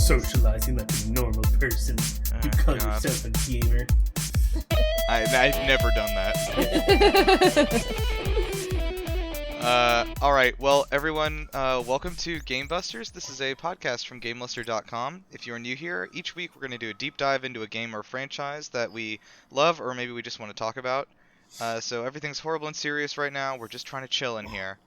socializing like a normal person. You call yourself a gamer. I've never done that. Alright, well, everyone, welcome to GameBusters. This is a podcast from GameLuster.com. If you're new here, each week we're going to do a deep dive into a game or franchise that we love, or maybe we just want to talk about. So everything's horrible and serious right now. We're just trying to chill in here.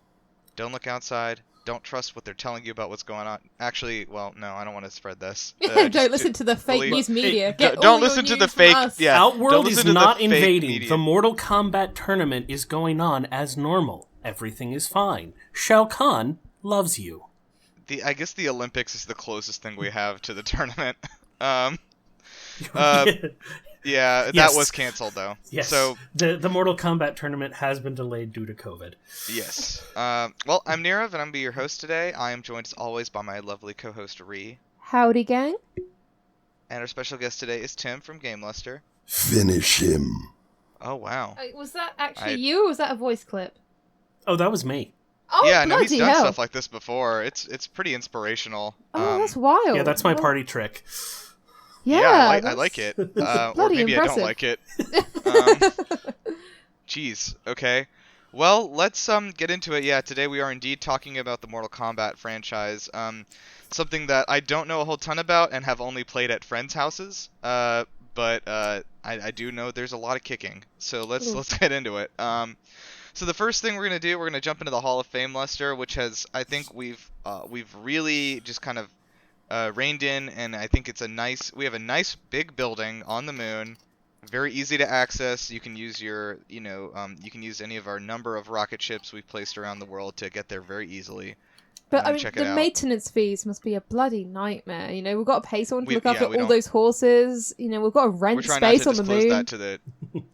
Don't look outside. Don't trust what they're telling you about what's going on. Actually, well, no, I don't want to spread this. Don't listen to the fake news media. Don't listen to the fake. Yeah, Outworld is not invading. The Mortal Kombat tournament is going on as normal. Everything is fine. Shao Kahn loves you. I guess the Olympics is the closest thing we have to the tournament. Yeah, yes. That was canceled though. Yes. So the Mortal Kombat tournament has been delayed due to COVID. Yes. Well, I'm Nirav, and I'm gonna be your host today. I am joined as always by my lovely co-host Ree. Howdy, gang. And our special guest today is Tim from GameLuster. Finish him. Oh wow. Was that actually you, or was that a voice clip? Oh, that was me. Oh, yeah, no, he's done hell. stuff like this before. It's pretty inspirational. Oh, that's wild. Yeah, that's my party trick. Yeah, I like it. Or maybe impressive. I don't like it. Jeez. Okay. Well, let's get into it. Yeah, today we are indeed talking about the Mortal Kombat franchise. Something that I don't know a whole ton about and have only played at friends' houses. But I do know there's a lot of kicking. So let's get into it. So the first thing we're gonna do, we're gonna jump into the Hall of Fameluster, which has, I think we've really just kind of reined in, and I think we have a nice big building on the moon, very easy to access. You can use you can use any of our number of rocket ships we've placed around the world to get there very easily. But I mean, check it the out. Maintenance fees must be a bloody nightmare. You know, we've got to pay someone to look after we all don't- those horses. You know, we've got to rent space on the moon.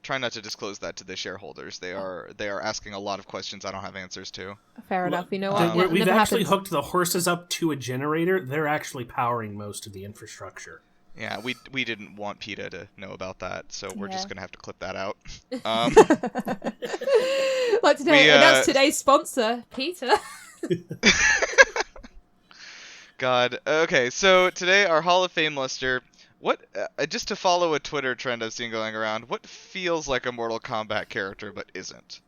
Try not to disclose that to the shareholders. They are asking a lot of questions I don't have answers to. Fair enough. You know what? We've never actually happens. hooked the horses up to a generator. They're actually powering most of the infrastructure. Yeah, we didn't want PETA to know about that, so we're just gonna have to clip that out. Like today, announce today's sponsor, Peter. God. Okay, so today our Hall of Fameluster. What? Just to follow a Twitter trend I've seen going around, what feels like a Mortal Kombat character but isn't?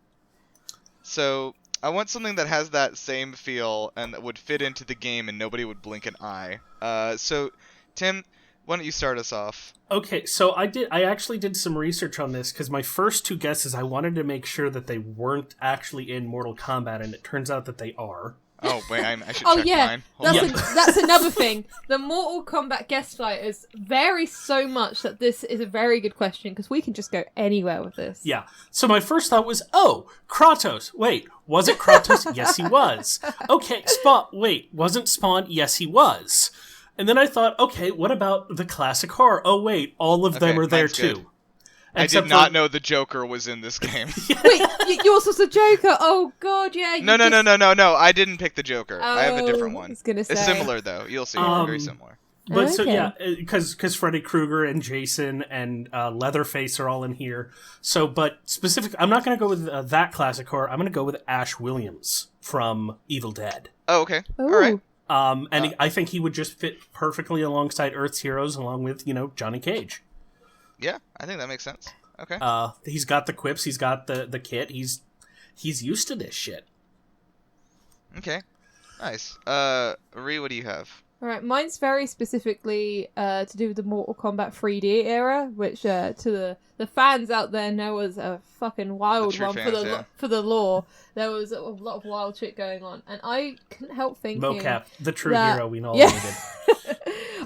So I want something that has that same feel and that would fit into the game and nobody would blink an eye. So Tim, why don't you start us off? Okay, so I actually did some research on this because my first two guesses, I wanted to make sure that they weren't actually in Mortal Kombat, and it turns out that they are. Oh wait, I should check mine. That's another thing. The Mortal Kombat guest fighters vary so much that this is a very good question because we can just go anywhere with this. Yeah. So my first thought was, Kratos. Wait, was it Kratos? Yes, he was. Okay, Spawn. Wait, wasn't Spawn? Yes, he was. And then I thought, okay, what about the classic horror? Oh wait, all of them are there too. Good. I did not know the Joker was in this game. Wait, yours was the Joker? Oh god, yeah. No, I didn't pick the Joker. I have a different one. I was gonna say. It's similar though. You'll see. Very similar. But so yeah, because Freddy Krueger and Jason and Leatherface are all in here. So, but specific, I'm not going to go with that classic horror. I'm going to go with Ash Williams from Evil Dead. Oh, okay. Ooh. All right. I think he would just fit perfectly alongside Earth's heroes, along with Johnny Cage. Yeah, I think that makes sense. Okay. He's got the quips. He's got the kit. He's used to this shit. Okay. Nice. Ree, what do you have? Alright, mine's very specifically to do with the Mortal Kombat 3D era, which to the fans out there know as a fucking wild one for the lore. There was a lot of wild shit going on, and I couldn't help thinking... Mocap, the true hero we all needed.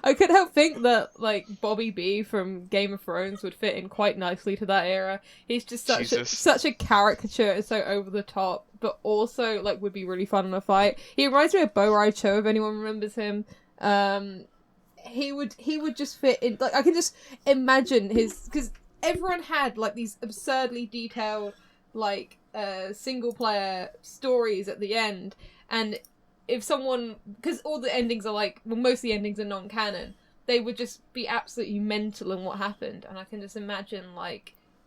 I couldn't help think that, like, Bobby B from Game of Thrones would fit in quite nicely to that era. He's just such a caricature and so over the top, but also, like, would be really fun in a fight. He reminds me of Bo Rai Cho, if anyone remembers him. He would just fit in, like, I can just imagine because everyone had, like, these absurdly detailed, like, single player stories at the end, and if someone, because all the endings are like, well, most of the endings are non-canon, they would just be absolutely mental in what happened, and I can just imagine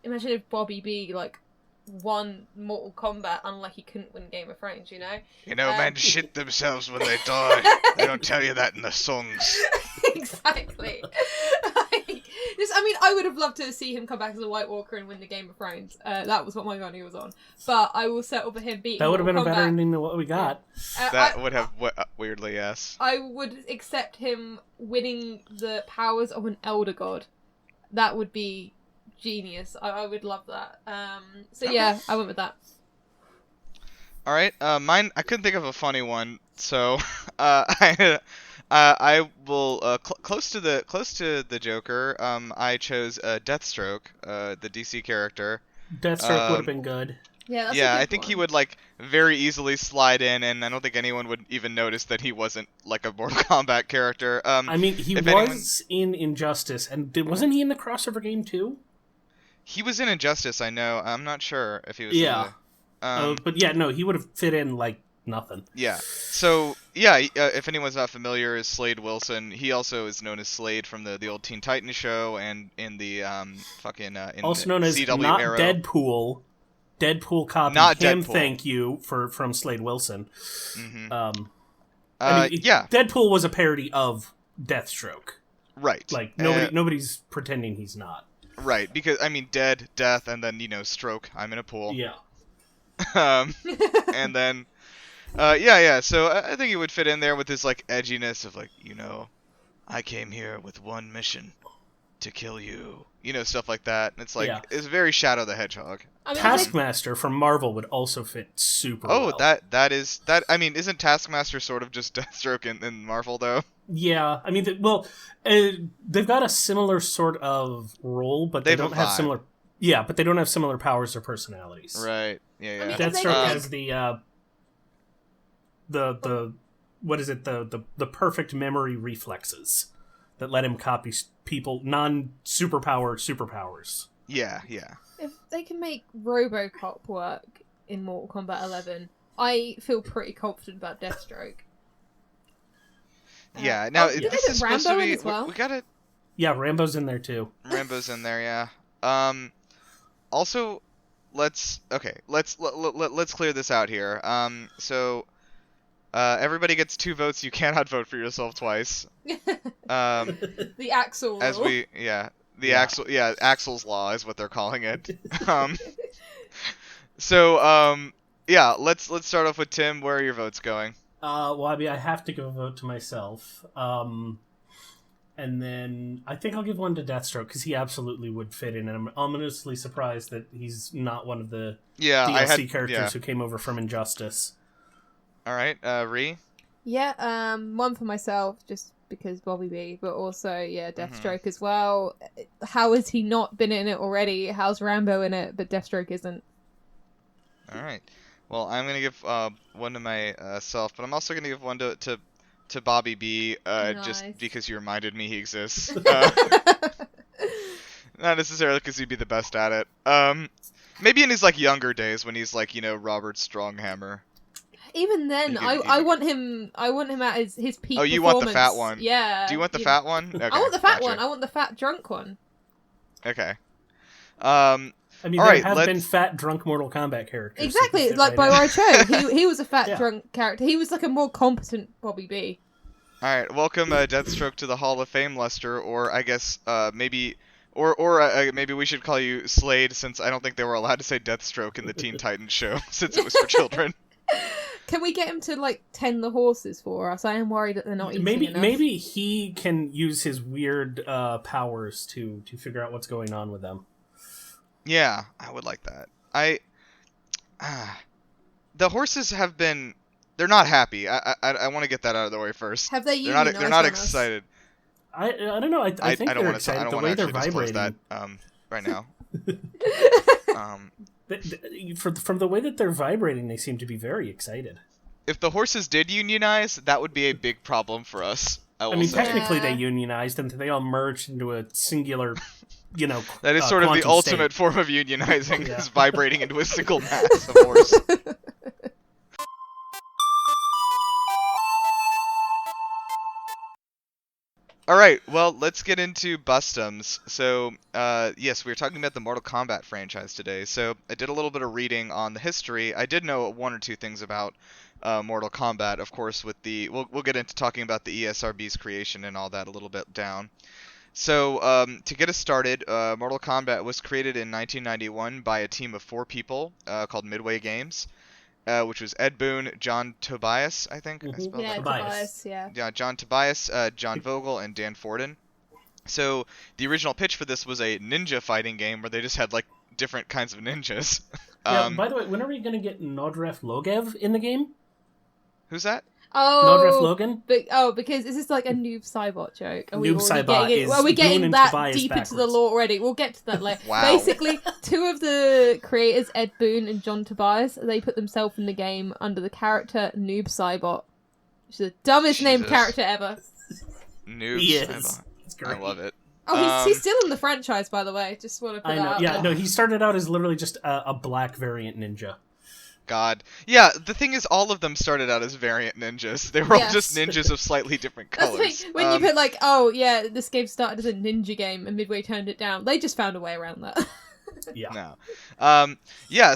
if Bobby B, like, won Mortal Kombat, unlike he couldn't win Game of Thrones, you know? You know, men shit themselves when they die. They don't tell you that in the songs. Exactly. I would have loved to see him come back as a White Walker and win the Game of Thrones. That was what my money was on. But I will settle for him beating That would have been Mortal a better Kombat. ending than what we got. That would have, weirdly, yes. I would accept him winning the powers of an Elder God. That would be genius. I would love that. Yeah, I went with that. Alright, mine, I couldn't think of a funny one, so, I will close to the Joker. I chose Deathstroke, the DC character. Deathstroke would have been good. Yeah, that's yeah, a good I think one. he would like very easily slide in, and I don't think anyone would even notice that he wasn't like a Mortal Kombat character. I mean, he was in Injustice, and wasn't he in the crossover game too? He was in Injustice, I know. I'm not sure if he was. Yeah. In but yeah, no, he would have fit in like nothing. Yeah. So yeah, if anyone's not familiar, is Slade Wilson. He also is known as Slade from the old Teen Titans show, and in the in also known as CW not Arrow. Deadpool. Deadpool copy Not him. Deadpool. Thank you from Slade Wilson. Mm-hmm. Yeah. Deadpool was a parody of Deathstroke. Right. Like nobody's pretending he's not. Right, because I mean, death, and then stroke. I'm in a pool. Yeah. And then, yeah. So I think he would fit in there with his like edginess of like, I came here with one mission, to kill you. Stuff like that. And it's like it's very Shadow the Hedgehog. Taskmaster from Marvel would also fit super well. that is. I mean, isn't Taskmaster sort of just Deathstroke in Marvel though? Yeah, I mean, they've got a similar sort of role, but they don't have similar. Yeah, but they don't have similar powers or personalities. Right. Yeah. I mean, Deathstroke has the what is it? The perfect memory reflexes that let him copy people superpowers. Yeah. If they can make RoboCop work in Mortal Kombat 11, I feel pretty confident about Deathstroke. Yeah. Now did this they is put supposed to Rambo be. in as well? We gotta. Yeah, Rambo's in there too. Rambo's in there. Yeah. Also, let's clear this out here. So everybody gets 2 votes. You cannot vote for yourself twice. The Axel rule. Axel's law is what they're calling it. So yeah, let's start off with Tim. Where are your votes going? Well, I mean, I have to give a vote to myself. And then I think I'll give one to Deathstroke because he absolutely would fit in, and I'm ominously surprised that he's not one of the DLC characters who came over from Injustice. All right, Ree? Yeah, one for myself, just because Bobby B, but also, Deathstroke as well. How has he not been in it already? How's Rambo in it, but Deathstroke isn't? All right. Well, I'm going to give one to myself, but I'm also going to give one to Bobby B, Nice. just because you reminded me he exists. Not necessarily because he'd be the best at it. Maybe in his like younger days when he's like Robert Stronghammer. Even then, I want him at his peak. Oh, you want the fat one? Yeah. Do you want the fat one? Okay, I want the fat one. I want the fat drunk one. Okay. I mean, all there right, have been fat drunk Mortal Kombat characters. Exactly, like by Cho. He was a fat drunk character. He was like a more competent Bobby B. All right, welcome Deathstroke to the Hall of Fameluster, or I guess maybe we should call you Slade, since I don't think they were allowed to say Deathstroke in the Teen Titans show, since it was for children. Can we get him to like tend the horses for us? I am worried that they're not eating enough. Maybe he can use his weird powers to figure out what's going on with them. Yeah, I would like that. The horses have been. They're not happy. I want to get that out of the way first. Have they unionized? They're not excited. I don't know. I think they're excited. I don't the way want to they're disclose vibrating that right now. From the way that they're vibrating, they seem to be very excited. If the horses did unionize, that would be a big problem for us. I mean, technically they unionized and they all merged into a singular, that is sort of the ultimate form of unionizing, is vibrating into a single mass of horse. All right, well, let's get into Bustums. So, yes, we were talking about the Mortal Kombat franchise today. So, I did a little bit of reading on the history. I did know one or two things about Mortal Kombat, of course, with the... We'll get into talking about the ESRB's creation and all that a little bit down. So, to get us started, Mortal Kombat was created in 1991 by a team of 4 people called Midway Games. Which was Ed Boon, John Tobias, I think. I spelled that right. Tobias, yeah. Yeah, John Tobias, John Vogel, and Dan Forden. So the original pitch for this was a ninja fighting game where they just had like different kinds of ninjas. Yeah, by the way, when are we going to get Nodref Logev in the game? Who's that? Nodref Logan? Because is this like a Noob Saibot joke? Noob Saibot is Are we getting that Tobias deep backwards. into the lore already? We'll get to that later. Wow. Basically, 2 of the creators, Ed Boon and John Tobias, they put themselves in the game under the character Noob Saibot, which is the dumbest named character ever. Noob Saibot. I love it. Oh, he's still in the franchise, by the way. Just want to put that out there. No, he started out as literally just a black variant ninja. God. Yeah, the thing is, all of them started out as variant ninjas. They were all just ninjas of slightly different colors. That's when you put this game started as a ninja game and Midway turned it down. They just found a way around that. Yeah. No.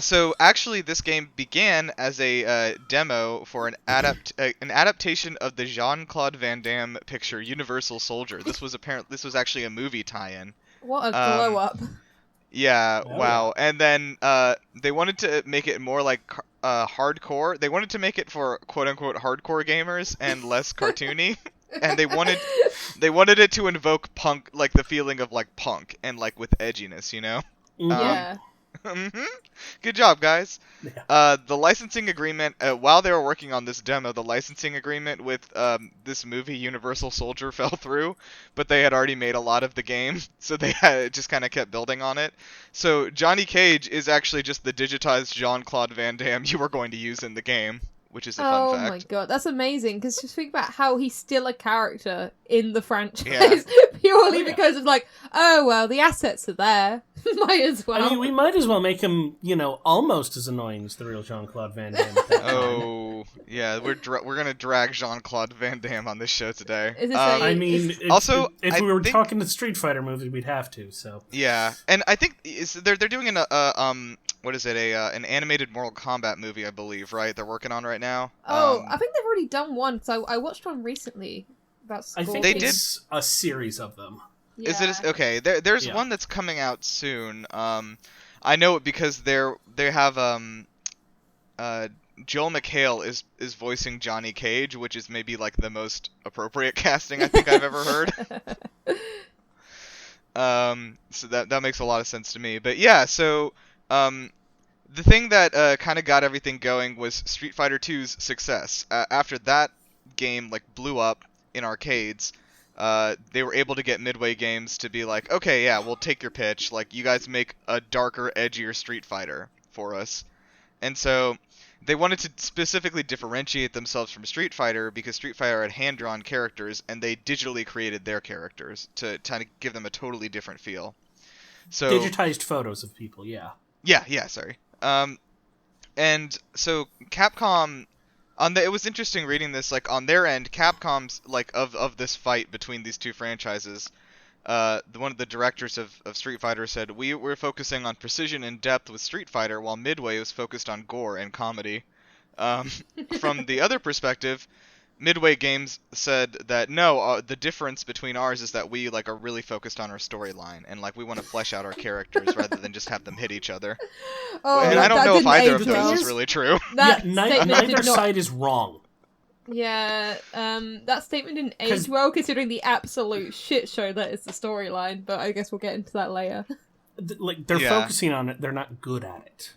So actually, this game began as a demo for an adaptation of the Jean-Claude Van Damme picture Universal Soldier. This was actually a movie tie-in. What a glow up. Yeah, wow. And then they wanted to make it more like hardcore. They wanted to make it for quote-unquote hardcore gamers and less cartoony. And they wanted it to invoke punk, like the feeling of like punk and like with edginess, you know? Yeah. Good job, guys. Yeah. The licensing agreement, while they were working on this demo, the licensing agreement with this movie Universal Soldier fell through, but they had already made a lot of the game, so they just kind of kept building on it. So Johnny Cage is actually just the digitized Jean-Claude Van Damme you were going to use in the game, which is a fun fact. Oh my god, that's amazing, because just think about how he's still a character in the franchise, purely because of like, oh well, the assets are there, might as well. I mean, we might as well make him, almost as annoying as the real Jean-Claude Van Damme. Oh, yeah, we're gonna drag Jean-Claude Van Damme on this show today. If we were talking to Street Fighter movies, we'd have to. So yeah, and I think they're doing an animated Mortal Kombat movie, I believe, right? They're working on right now. I think they've already done one, because I watched one recently about Scorpion. I think they did a series of them. Yeah. Is it okay? There's one that's coming out soon. I know it because they have Joel McHale is voicing Johnny Cage, which is maybe like the most appropriate casting I think I've ever heard. So that makes a lot of sense to me. But yeah, so the thing that kind of got everything going was Street Fighter 2's success. After that game like blew up in arcades, they were able to get Midway Games to be like, okay, yeah, we'll take your pitch. Like, you guys make a darker, edgier Street Fighter for us. And so they wanted to specifically differentiate themselves from Street Fighter because Street Fighter had hand-drawn characters, and they digitally created their characters to kind of give them a totally different feel. So digitized photos of people, yeah. Yeah, sorry. And so Capcom, it was interesting reading this, like, on their end, Capcom's, like, of this fight between these two franchises, one of the directors of Street Fighter said, we're focusing on precision and depth with Street Fighter, while Midway was focused on gore and comedy. From the other perspective, Midway Games said that no, the difference between ours is that we like are really focused on our storyline and like we want to flesh out our characters rather than just have them hit each other. And I don't know if either of those is really true. Neither side is wrong. Yeah, that statement didn't age well considering the absolute shit show that is the storyline, but I guess we'll get into that later. Like, they're focusing on it, they're not good at it.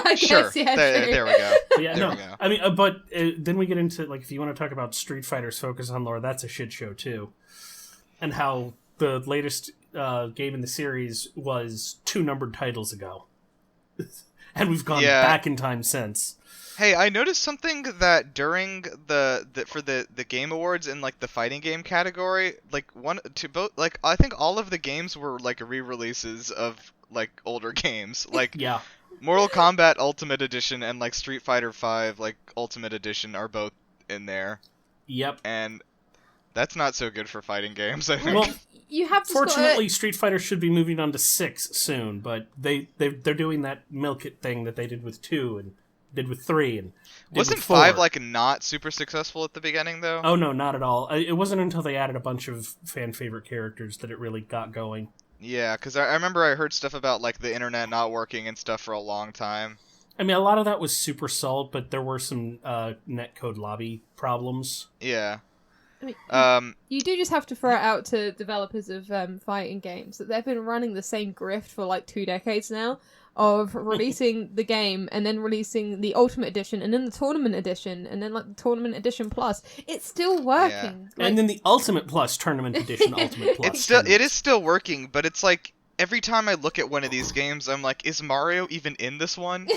I guess, yeah, there we go. We go. I mean, but then we get into, like, if you want to talk about Street Fighter's focus on lore, that's a shit show, too. And how the latest game in the series was 2 numbered titles ago. And we've gone back in time since. Hey, I noticed something that during the Game Awards in like the fighting game category, I think all of the games were like re-releases of like older games. Like Mortal Kombat Ultimate Edition and like Street Fighter V like Ultimate Edition are both in there. Yep. And That's not so good for fighting games, I think. Well, you have to fortunately, Street Fighter should be moving on to 6 soon, but they're doing that milk it thing that they did with 2 and did with 3 and did Wasn't with 4. 5 like not super successful at the beginning though? Oh no, not at all. It wasn't until they added a bunch of fan favorite characters that it really got going. Yeah, because I remember I heard stuff about like the internet not working and stuff for a long time. I mean, a lot of that was super salt, but there were some netcode lobby problems. Yeah. I mean, you do just have to throw it out to developers of fighting games that they've been running the same grift for like 2 decades now of releasing the game and then releasing the Ultimate Edition and then the Tournament Edition and then like the Tournament Edition Plus. It's still working. Yeah. And then the Ultimate Plus Tournament Edition, Ultimate Plus. It is still working, but it's like every time I look at one of these games, I'm like, is Mario even in this one?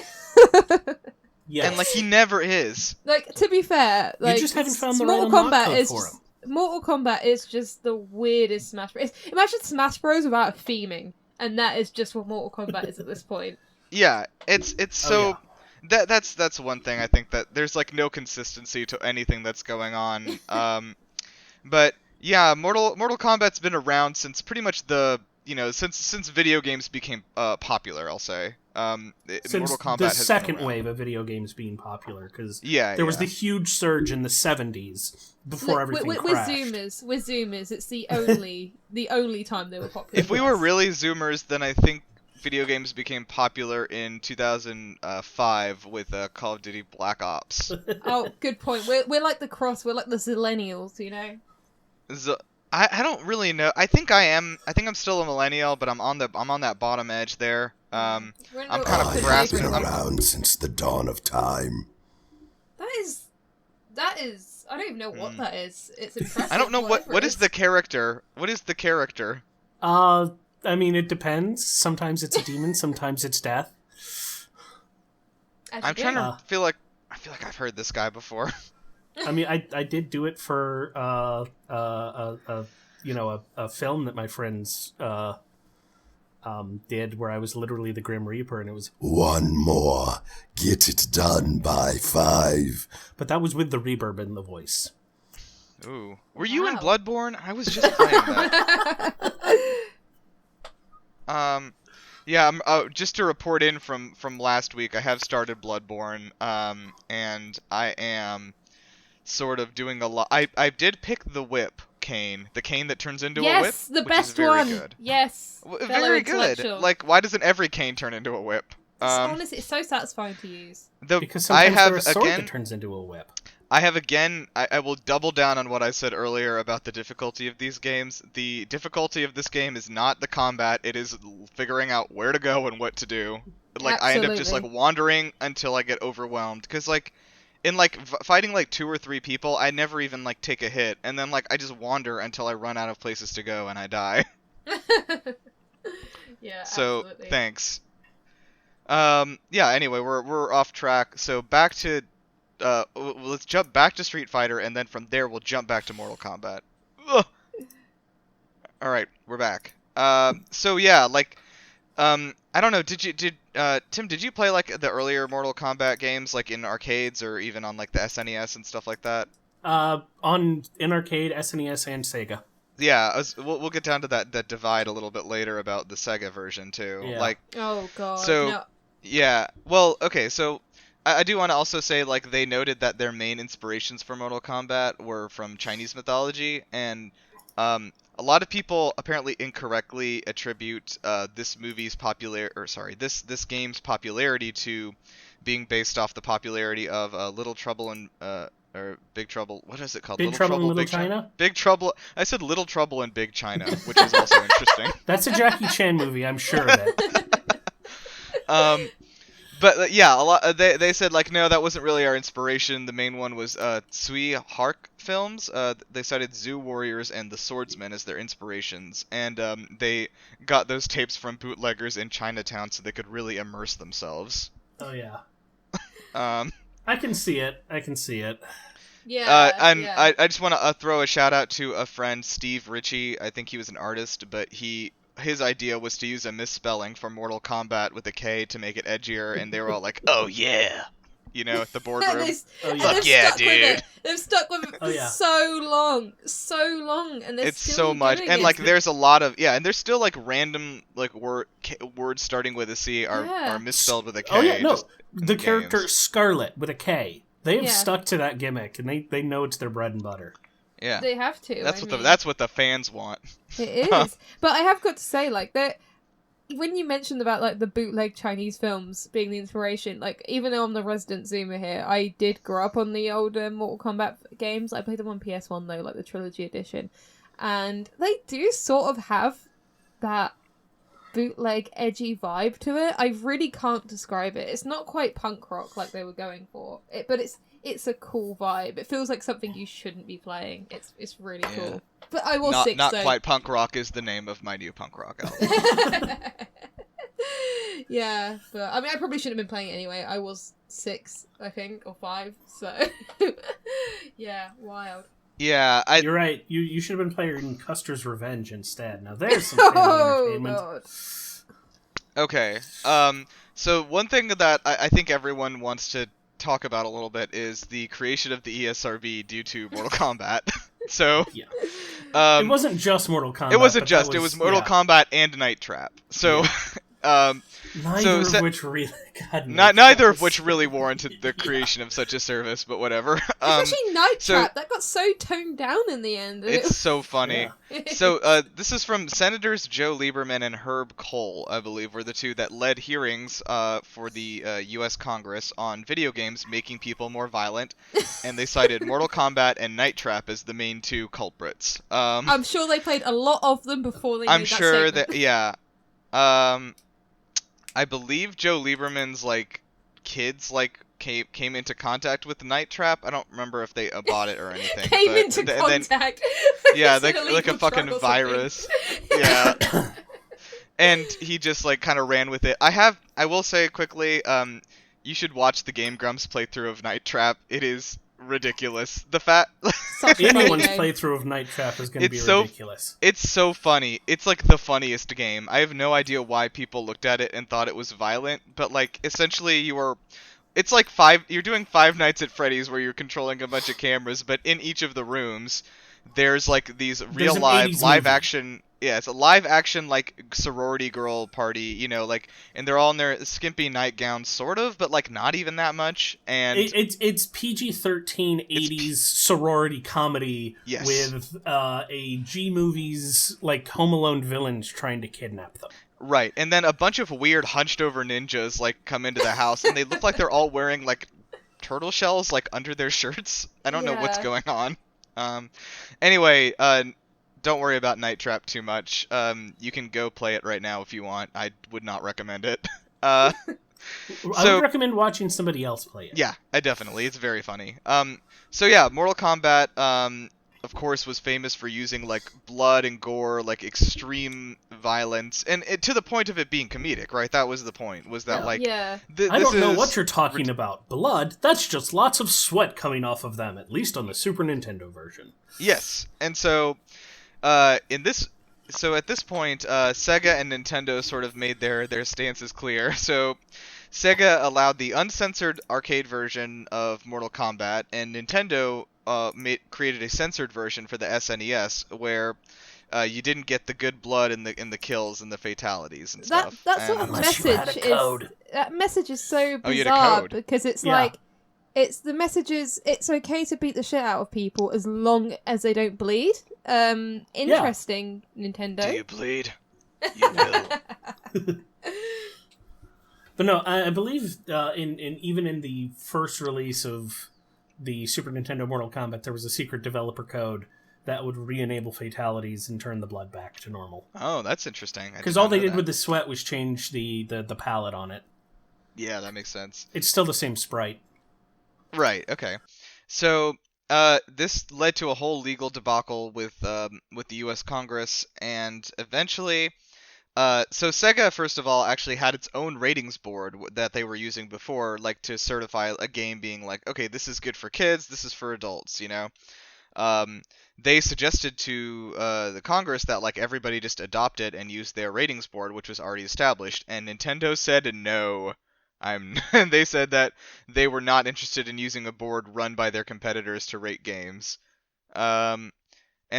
Yes. And like he never is. Like, to be fair, like, you just haven't found the Mortal right Kombat code is for him. Mortal Kombat is just the weirdest Smash Bros. Imagine Smash Bros without a theming, and that is just what Mortal Kombat is at this point. Yeah, it's so that's one thing I think that there's like no consistency to anything that's going on. But yeah, Mortal Kombat's been around since pretty much since video games became popular, I'll say. Since Mortal Kombat the has second been wave of video games being popular, because there was the huge surge in the 70s before everything crashed. We're Zoomers. It's the only time they were popular. If we were really Zoomers, then I think video games became popular in 2005 with Call of Duty Black Ops. Oh, good point. We're like the cross. We're like the Zillennials, you know. I don't really know. I think I'm still a millennial, but I'm on that bottom edge there. I'm kind of grasping. I've been around since the dawn of time. That is. I don't even know what that is. It's impressive. I don't know what is the character. What is the character? I mean, it depends. Sometimes it's a demon. Sometimes it's death. I'm trying to feel like I've heard this guy before. I mean, I did do it for a film that my friends did where I was literally the Grim Reaper, and it was one more. Get it done by 5. But that was with the reverb in the voice. Ooh, were you in Bloodborne? I was just playing that. Yeah. Just to report in from last week, I have started Bloodborne. And I am sort of doing a lot. I did pick the whip cane, the cane that turns into a whip. Yes, the which best is very one. Good. Yes, very good. Like, why doesn't every cane turn into a whip? Honestly, it's so satisfying to use. Because sometimes there's a sword that turns into a whip. I will double down on what I said earlier about the difficulty of these games. The difficulty of this game is not the combat; it is figuring out where to go and what to do. Like, I end up just like wandering until I get overwhelmed. Because like, in like fighting like 2 or 3 people, I never even like take a hit, and then like I just wander until I run out of places to go and I die. Yeah. So absolutely. Thanks. Yeah. Anyway, we're off track. So back to let's jump back to Street Fighter, and then from there we'll jump back to Mortal Kombat. Ugh. All right, we're back. So yeah, like, I don't know. Tim? Did you play like the earlier Mortal Kombat games, like in arcades or even on like the SNES and stuff like that? In arcade, SNES, and Sega. Yeah, we'll get down to that divide a little bit later about the Sega version too. Yeah. Like, oh god. So no. Yeah, well, okay, so I do want to also say, like, they noted that their main inspirations for Mortal Kombat were from Chinese mythology, and a lot of people apparently incorrectly attribute this game's popularity to being based off the popularity of Little Trouble in or Big Trouble. What is it called? Big Trouble in Little China? Big Trouble. I said Little Trouble in Big China, which is also interesting. That's a Jackie Chan movie, I'm sure of it. But yeah, a lot. They said like, no, that wasn't really our inspiration. The main one was Tsui Hark films. They cited Zoo Warriors and The Swordsman as their inspirations, and they got those tapes from bootleggers in Chinatown so they could really immerse themselves. Oh yeah. I can see it. Yeah. Yeah. I just want to throw a shout out to a friend, Steve Ritchie. I think he was an artist, but his idea was to use a misspelling for Mortal Kombat with a K to make it edgier, and they were all like, "Oh yeah." at the And boardroom. and Fuck they've yeah, stuck dude. with it. They've stuck with it for Oh, yeah. so long, and they're It's still so much, doing and it. like there's a lot of and there's still like random like words starting with a C are Yeah. misspelled with a K. Oh yeah, no, just in the character games. Scarlet with a K. They have Yeah. stuck to that gimmick, and they know it's their bread and butter. Yeah, They have to. that's what the fans want. It is. But I have got to say, like, that when you mentioned about like the bootleg Chinese films being the inspiration, like even though I'm the resident Zoomer here, I did grow up on the older Mortal Kombat games. I played them on PS1 though, like the trilogy edition, and they do sort of have that bootleg edgy vibe to it. I really can't describe it. It's not quite punk rock like they were going for it, but it's a cool vibe. It feels like something you shouldn't be playing. It's really cool. But I was not so... quite punk rock is the name of my new punk rock album. Yeah, but I mean, I probably shouldn't have been playing it anyway. I was 6, I think, or 5, so yeah, wild. Yeah, You're right. You should have been playing Custer's Revenge instead. Now there's some family entertainment. God. Okay. So one thing that I think everyone wants to talk about a little bit is the creation of the ESRB due to Mortal Kombat. So Yeah. it It wasn't just Mortal Kombat. It wasn't but just. that It was Mortal Kombat and Night Trap. So Neither of which really. God, neither of which really warranted the creation of such a service, but whatever. Especially Night so- Trap, that got so toned down in the end. It's so funny. Yeah. So this is from Senators Joe Lieberman and Herb Kohl, I believe, were the two that led hearings for the U.S. Congress on video games making people more violent, and they cited Mortal Kombat and Night Trap as the main two culprits. I'm sure they played a lot of them before they I'm made sure that statement. yeah. I believe Joe Lieberman's like kids like came into contact with the Night Trap. I don't remember if they bought it or anything. Came but, into and then- contact. yeah, It's an like a illegal fucking drug or something. virus. Yeah. And he just like kind of ran with it. I will say quickly, you should watch the Game Grumps playthrough of Night Trap. It is ridiculous. The Such a funny Anyone's game. playthrough of Night Trap is going to be It's so- ridiculous. It's so funny. It's like the funniest game. I have no idea why people looked at it and thought it was violent, but like essentially it's like you're doing Five Nights at Freddy's where you're controlling a bunch of cameras, but in each of the rooms there's like these real an live 80s live movie. action. Yeah, it's a live action like sorority girl party, like, and they're all in their skimpy nightgowns, sort of, but like not even that much. And It's PG-13 80s sorority comedy Yes. with a G-movies like Home Alone villains trying to kidnap them. right, and then a bunch of weird hunched over ninjas like come into the house, and they look like they're all wearing like turtle shells like under their shirts. I don't know what's Yeah. going on. Anyway, don't worry about Night Trap too much. You can go play it right now if you want. I would not recommend it. I So- would recommend watching somebody else play it. Yeah, definitely. It's very funny. So yeah, Mortal Kombat, of course, was famous for using like blood and gore, like extreme violence, and to the point of it being comedic, right? That was the point. Was that like Yeah. I don't know what you're talking about. Blood? That's just lots of sweat coming off of them, at least on the Super Nintendo version. Yes, and so at this point, Sega and Nintendo sort of made their stances clear. So Sega allowed the uncensored arcade version of Mortal Kombat, and Nintendo created a censored version for the SNES where you didn't get the good blood and the kills and the fatalities and stuff. That sort of And- Unless you had message a code. is that message is so Oh, you had a bizarre code. because it's Yeah. like it's the message is it's okay to beat the shit out of people as long as they don't bleed. Interesting, Nintendo. Do you bleed? You will. But no, I believe even in the first release of the Super Nintendo Mortal Kombat, there was a secret developer code that would re-enable fatalities and turn the blood back to normal. Oh, that's interesting. Because all they did with the sweat was change the palette on it. Yeah, that makes sense. It's still the same sprite. Right. Okay. So this led to a whole legal debacle with the U.S. Congress, and eventually, so Sega, first of all, actually had its own ratings board that they were using before, like to certify a game being like, okay, this is good for kids, this is for adults, They suggested to the Congress that like everybody just adopt it and use their ratings board, which was already established, and Nintendo said no. They said that they were not interested in using a board run by their competitors to rate games. And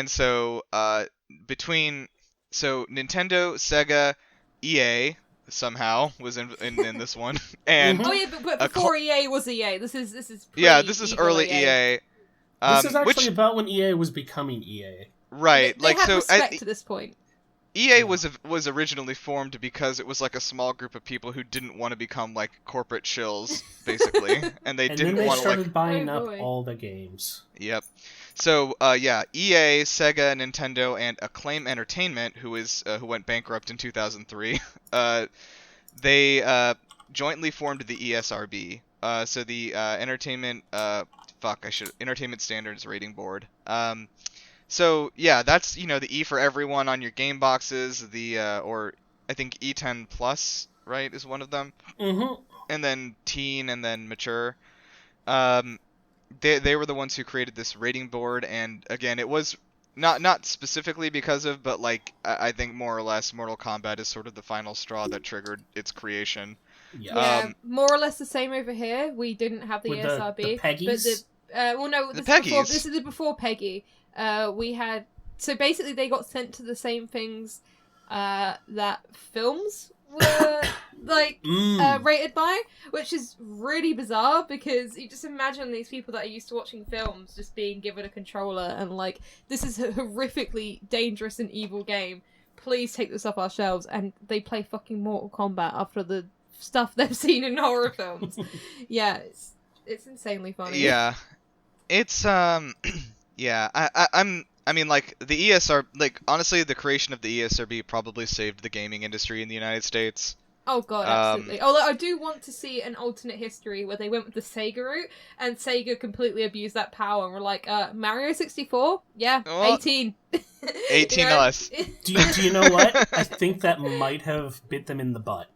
so Nintendo, Sega, EA somehow was in this one, and oh yeah, but before EA was EA. This is this is early EA. This is actually about when EA was becoming EA. Right, they have respect to this point. EA was originally formed because it was like a small group of people who didn't want to become like corporate shills, basically, and they didn't want to started buying up all the games. Yep. So EA, Sega, Nintendo, and Acclaim Entertainment, who went bankrupt in 2003, they jointly formed the ESRB. So the Entertainment Standards Rating Board. So yeah, that's the E for everyone on your game boxes. The or I think E10 Plus, right, is one of them. Mm-hmm. And then teen, and then mature. They were the ones who created this rating board, and again, it was not specifically because of, but like I think more or less, Mortal Kombat is sort of the final straw that triggered its creation. Yeah, more or less the same over here. We didn't have the ESRB, the Peggies? but this is before Peggy. We had, so basically they got sent to the same things that films were rated by, which is really bizarre, because you just imagine these people that are used to watching films just being given a controller and like, this is a horrifically dangerous and evil game, please take this off our shelves, and they play fucking Mortal Kombat after the stuff they've seen in horror films. Yeah, it's insanely funny. Yeah, it's yeah, I mean, like, the ESR, like, honestly, the creation of the ESRB probably saved the gaming industry in the United States. Oh god, absolutely. Although I do want to see an alternate history where they went with the Sega route, and Sega completely abused that power and were like, Mario 64? Yeah, 18. 18 us. Do you know what? I think that might have bit them in the butt.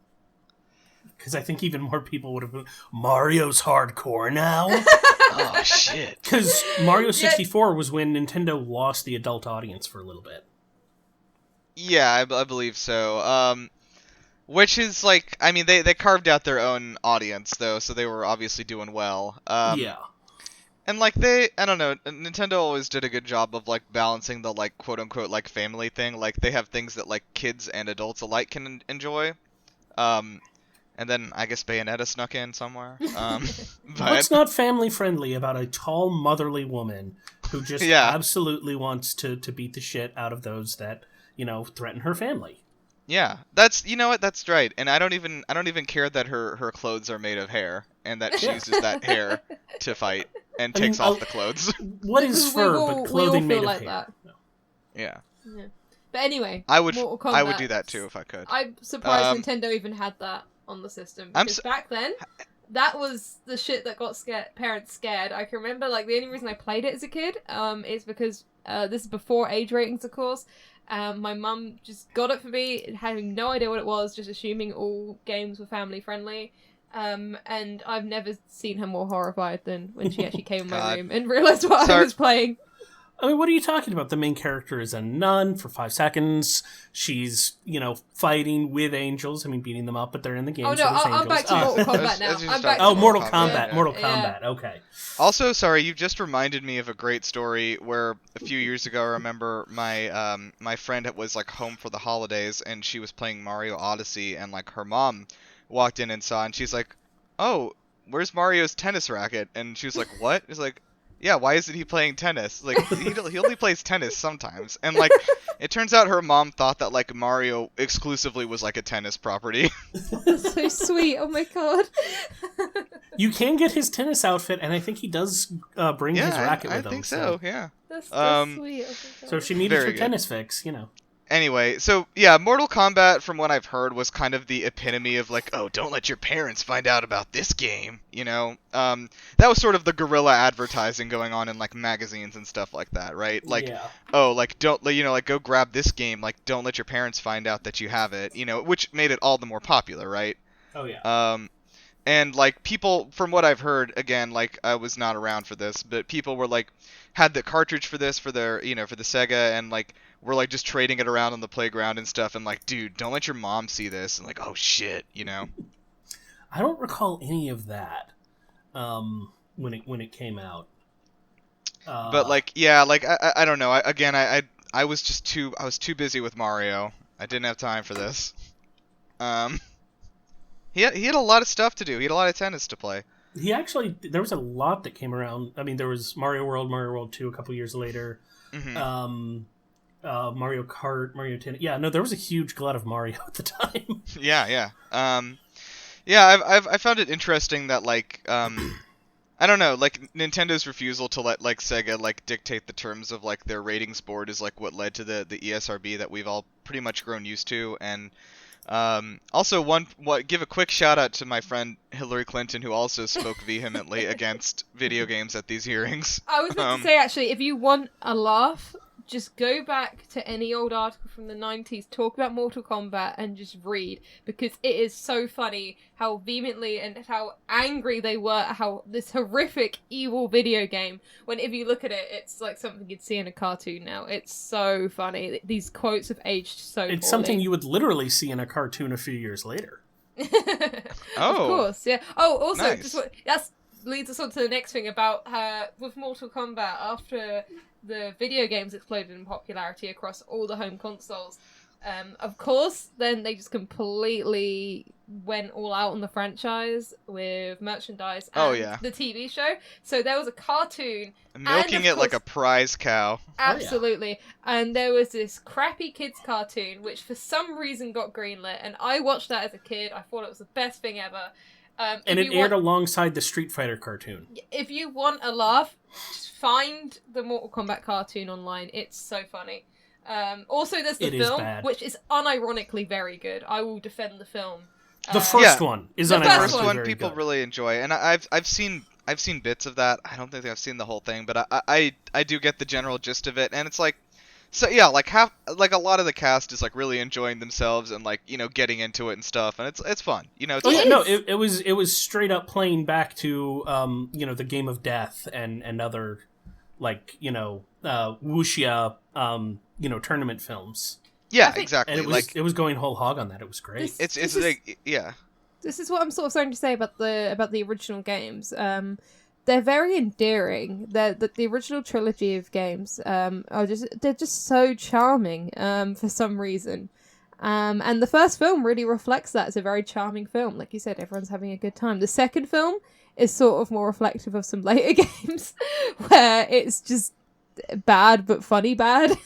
Because I think even more people would have been, Mario's hardcore now? Oh, shit. Because Mario 64 was when Nintendo lost the adult audience for a little bit. Yeah, I believe so. Which is, like, I mean, they carved out their own audience, though, so they were obviously doing well. Yeah. And, like, I don't know, Nintendo always did a good job of, like, balancing the, like, quote-unquote, like, family thing. Like, they have things that, like, kids and adults alike can enjoy. And then I guess Bayonetta snuck in somewhere. What's not family-friendly about a tall, motherly woman who just absolutely wants to beat the shit out of those that, threaten her family? Yeah, that's what, that's right. And I don't even care that her clothes are made of hair, and that she uses that hair to fight and takes off the clothes. What is fur but clothing made of hair? No. Yeah. But anyway, I would do that too if I could. I'm surprised Nintendo even had that on the system, because back then that was the shit that got parents scared. I can remember, like, the only reason I played it as a kid is because this is before age ratings, of course. My mum just got it for me, having no idea what it was, just assuming all games were family friendly. And I've never seen her more horrified than when she actually came in my room and realized what I was playing. I mean, what are you talking about? The main character is a nun for 5 seconds. She's, fighting with angels. I mean, beating them up, but they're in the game. Oh, no, I'm back to Mortal Kombat now. Mortal Kombat. Mortal Kombat. Okay. Also, sorry, you just reminded me of a great story where a few years ago, I remember my friend was, like, home for the holidays, and she was playing Mario Odyssey, and, like, her mom walked in and saw, and she's like, oh, where's Mario's tennis racket? And she was like, what? He's like, yeah, why isn't he playing tennis? Like, he only plays tennis sometimes. And, like, it turns out her mom thought that, like, Mario exclusively was, like, a tennis property. That's so sweet. Oh, my God. You can get his tennis outfit, and I think he does bring his racket with him. I think so, yeah. That's sweet. Oh, so if she needed her tennis fix, Anyway, so, yeah, Mortal Kombat, from what I've heard, was kind of the epitome of, like, oh, don't let your parents find out about this game, That was sort of the guerrilla advertising going on in, like, magazines and stuff like that, right? Like, oh, like, don't, like, go grab this game, like, don't let your parents find out that you have it, which made it all the more popular, right? Oh, yeah. And, like, people, from what I've heard, again, like, I was not around for this, but people were, like, had the cartridge for this, for their, for the Sega, and, like, were, like, just trading it around on the playground and stuff, and, like, dude, don't let your mom see this, and, like, oh, shit, I don't recall any of that when it came out. But like, yeah, like I don't know. I was just too busy with Mario. I didn't have time for this. He had a lot of stuff to do. He had a lot of tennis to play. There was a lot that came around. I mean, there was Mario World 2 a couple years later. Mm-hmm. Mario Kart, Mario Tennis. Yeah, no, there was a huge glut of Mario at the time. Yeah. I found it interesting that like I don't know, like Nintendo's refusal to let like Sega like dictate the terms of like their ratings board is like what led to the ESRB that we've all pretty much grown used to. And also give a quick shout out to my friend Hillary Clinton, who also spoke vehemently against video games at these hearings. I was about to say, actually, if you want a laugh, just go back to any old article from the 90s, talk about Mortal Kombat, and just read, because it is so funny how vehemently and how angry they were at how this horrific, evil video game, when if you look at it, it's like something you'd see in a cartoon now. It's so funny. These quotes have aged so poorly. It's something you would literally see in a cartoon a few years later. Of course, yeah. Oh, also, nice. That leads us on to the next thing about with Mortal Kombat, after the video games exploded in popularity across all the home consoles. Of course, then they just completely went all out on the franchise with merchandise and the TV show. So there was a cartoon. Milking it like a prize cow. Absolutely. And there was this crappy kids cartoon, which for some reason got greenlit. And I watched that as a kid. I thought it was the best thing ever. And it aired alongside the Street Fighter cartoon. If you want a laugh, just find the Mortal Kombat cartoon online. It's so funny. Also, there's the film, which is unironically very good. I will defend the film. The first one is unironically very good. The first one people really enjoy, and I've seen bits of that. I don't think I've seen the whole thing, but I do get the general gist of it, and it's like. So yeah, like a lot of the cast is like really enjoying themselves and like, you know, getting into it and stuff, and it's fun, you know. It was straight up playing back to you know, the Game of Death and other like, you know, wuxia you know, tournament films. Yeah, exactly. And it was going whole hog on that. It was great. This is what I'm sort of starting to say about the original games. They're very endearing. The original trilogy of games they're just so charming for some reason. And the first film really reflects that. It's a very charming film. Like you said, everyone's having a good time. The second film is sort of more reflective of some later games where it's just bad but funny bad.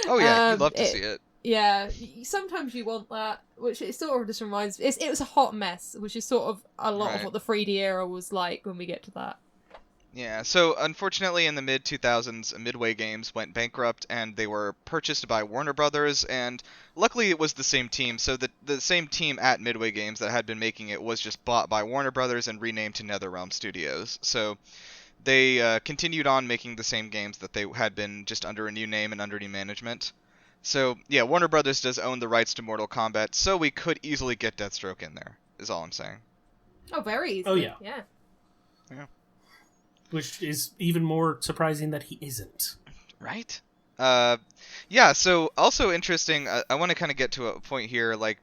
Oh yeah, you'd love to see it. Yeah, sometimes you want that, which it sort of just reminds me. It was a hot mess, which is sort of a lot of what the 3D era was like when we get to that. Yeah, so unfortunately in the mid-2000s, Midway Games went bankrupt and they were purchased by Warner Brothers, and luckily it was the same team, so the same team at Midway Games that had been making it was just bought by Warner Brothers and renamed to NetherRealm Studios. So they continued on making the same games that they had been, just under a new name and under new management. So, yeah, Warner Brothers does own the rights to Mortal Kombat, so we could easily get Deathstroke in there, is all I'm saying. Oh, very easy. Oh, yeah. Yeah. Which is even more surprising that he isn't. Right? Yeah, so also interesting, I want to kind of get to a point here, like,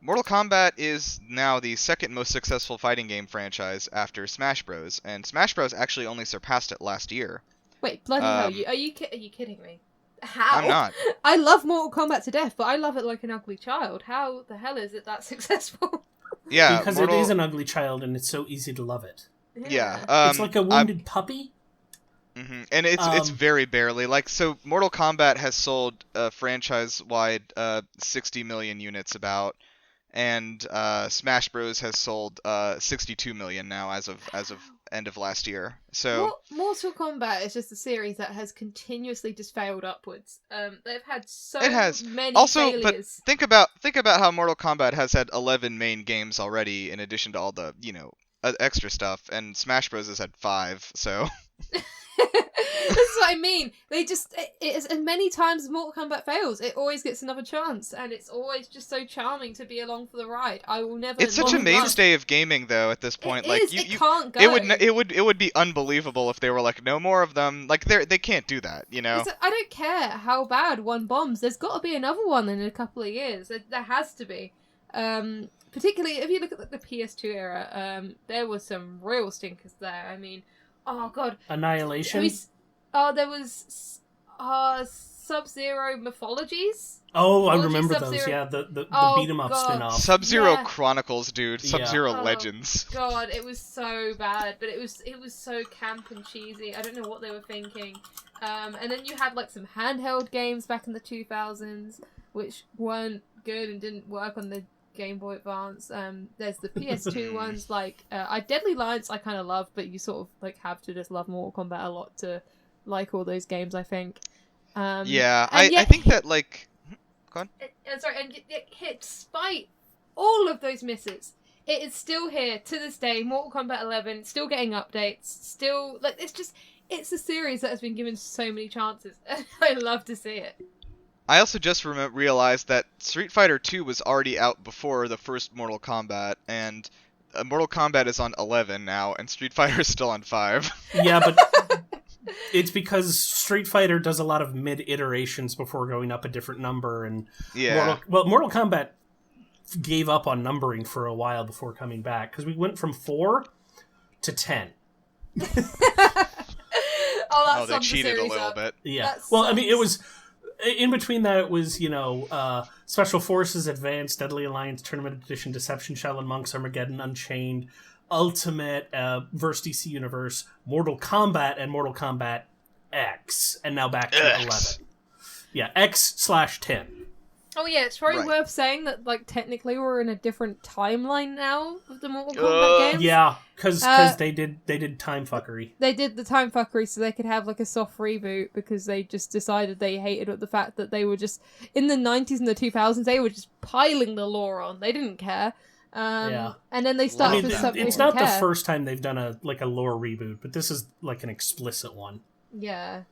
Mortal Kombat is now the second most successful fighting game franchise after Smash Bros., and Smash Bros. Actually only surpassed it last year. Wait, bloody hell, are you kidding me? How? I'm not. I love Mortal Kombat to death, but I love it like an ugly child. How the hell is it that successful? Yeah, because it is an ugly child, and it's so easy to love it. Yeah, it's like a wounded puppy. Mm-hmm. And it's very barely, like, so Mortal Kombat has sold franchise-wide 60 million units about, and Smash Bros has sold 62 million now as of end of last year. So Mortal Kombat is just a series that has continuously just failed upwards. They've had many failures. But think about how Mortal Kombat has had 11 main games already, in addition to all the, you know, extra stuff, and Smash Bros has had 5. So. That's what I mean. They just it is, and many times Mortal Kombat fails, it always gets another chance, and it's always just so charming to be along for the ride. I will never. It's such a mainstay of gaming, though. At this point, it can't go. It would be unbelievable if they were like, no more of them. Like they can't do that, you know. I don't care how bad one bombs. There's got to be another one in a couple of years. There has to be. Particularly if you look at the PS2 era, there was some real stinkers there. I mean, oh god, Annihilation. There was Subzero Mythologies. Oh, I remember those. Yeah, the beat 'em up spin-off. Subzero Chronicles, dude. Subzero Legends. God, it was so bad, but it was so camp and cheesy. I don't know what they were thinking. And then you had like some handheld games back in the 2000s, which weren't good and didn't work on the Game Boy Advance. There's the PS2 ones, like Deadly Alliance I kind of love, but you sort of like have to just love Mortal Kombat a lot to like all those games, I think. I think that like... Go on. And yet, despite all of those misses, it is still here to this day. Mortal Kombat 11, still getting updates, still like it's a series that has been given so many chances. I love to see it. I also just realized that Street Fighter 2 was already out before the first Mortal Kombat, and Mortal Kombat is on 11 now, and Street Fighter is still on 5. Yeah, but it's because Street Fighter does a lot of mid-iterations before going up a different number, and Mortal Kombat gave up on numbering for a while before coming back, because we went from 4 to 10. They cheated a little bit. Yeah. Well, I mean, it was... In between that, it was, Special Forces, Advanced, Deadly Alliance, Tournament Edition, Deception, Shaolin Monks, Armageddon, Unchained, Ultimate, versus DC Universe, Mortal Kombat, and Mortal Kombat X. And now back to 11. Yeah, X/10. Oh yeah, it's probably worth saying that, like, technically we're in a different timeline now of the Mortal Kombat games. Yeah, because they did time fuckery. They did the time fuckery so they could have, like, a soft reboot, because they just decided they hated the fact that they were just, in the 90s and the 2000s, they were just piling the lore on. They didn't care. And then they started with something. It's not the first time they've done a lore reboot, but this is, like, an explicit one. Yeah.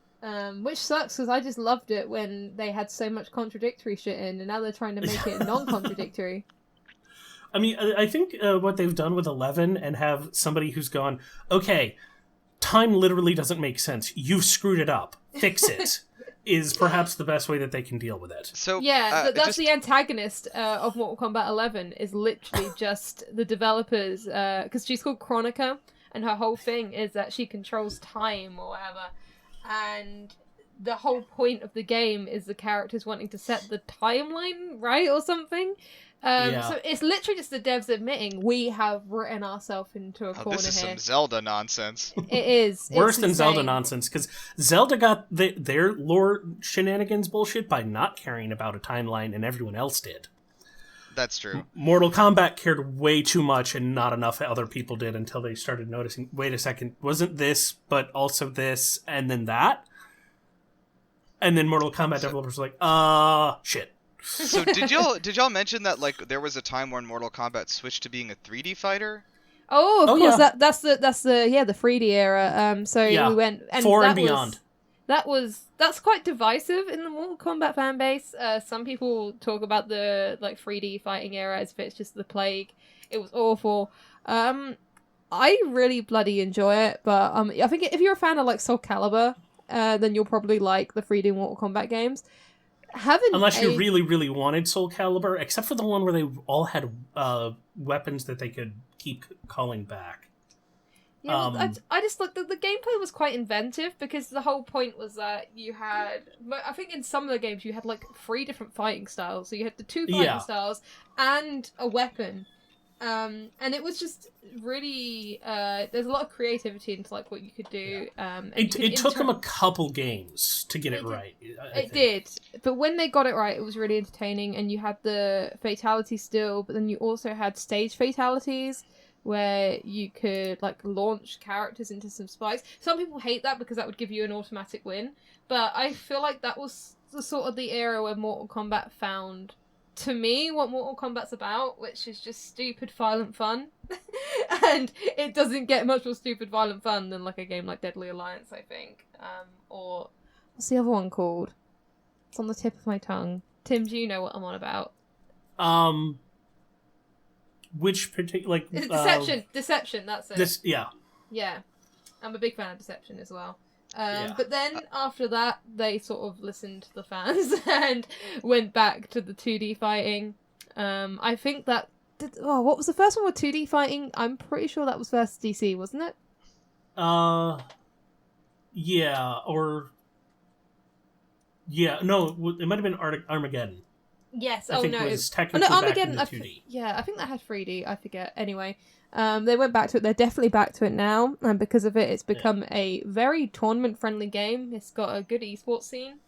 Which sucks, because I just loved it when they had so much contradictory shit in, and now they're trying to make it non-contradictory. I mean, I think what they've done with 11 and have somebody who's gone, okay, time literally doesn't make sense. You've screwed it up. Fix it. Is perhaps the best way that they can deal with it. So that's the antagonist of Mortal Kombat 11, is literally just the developers, because she's called Chronica, and her whole thing is that she controls time or whatever. And the whole point of the game is the characters wanting to set the timeline right or something. So it's literally just the devs admitting we have written ourselves into a corner here. This is some Zelda nonsense. It is. Worse than Zelda nonsense, because Zelda got their lore shenanigans bullshit by not caring about a timeline, and everyone else did. That's true. Mortal Kombat cared way too much, and not enough other people did until they started noticing, wait a second, wasn't this, but also this, and then that? And then Mortal Kombat developers were like, shit. So did y'all mention that, like, there was a time when Mortal Kombat switched to being a 3D fighter? Oh, of course, yeah. That's the 3D era. We went, and 4 and beyond. That's quite divisive in the Mortal Kombat fan base. Some people talk about the 3D fighting era as if it's just the plague. It was awful. I really bloody enjoy it, but I think if you're a fan of Soul Calibur, then you'll probably like the 3D Mortal Kombat games. Unless you really, really wanted Soul Calibur, except for the one where they all had weapons that they could keep calling back. Yeah, I just thought the gameplay was quite inventive, because the whole point was that you had, I think in some of the games you had 3 different fighting styles. So you had the 2 fighting styles and a weapon. And it was just really, there's a lot of creativity into what you could do. It took them a couple games to get it right. It did, but when they got it right, it was really entertaining. And you had the fatality still, but then you also had stage fatalities, where you could launch characters into some spikes. Some people hate that because that would give you an automatic win, but I feel like that was the sort of the era where Mortal Kombat found, to me, what Mortal Kombat's about, which is just stupid violent fun. And it doesn't get much more stupid violent fun than a game like Deadly Alliance, I think. Or what's the other one called? It's on the tip of my tongue. Tim, do you know what I'm on about? Which particular Deception, that's it. Yeah, I'm a big fan of Deception as well. But then after that, they sort of listened to the fans and went back to the 2D fighting. I think that... what was the first one with 2D fighting? I'm pretty sure that was versus DC, wasn't it? Yeah, or... Yeah, no, it might have been Armageddon. Yes, I think no. It was technically Armageddon, back into 2D. Yeah, I think that had 3D, I forget. Anyway, they went back to it. They're definitely back to it now, and because of it, it's become a very tournament-friendly game. It's got a good esports scene,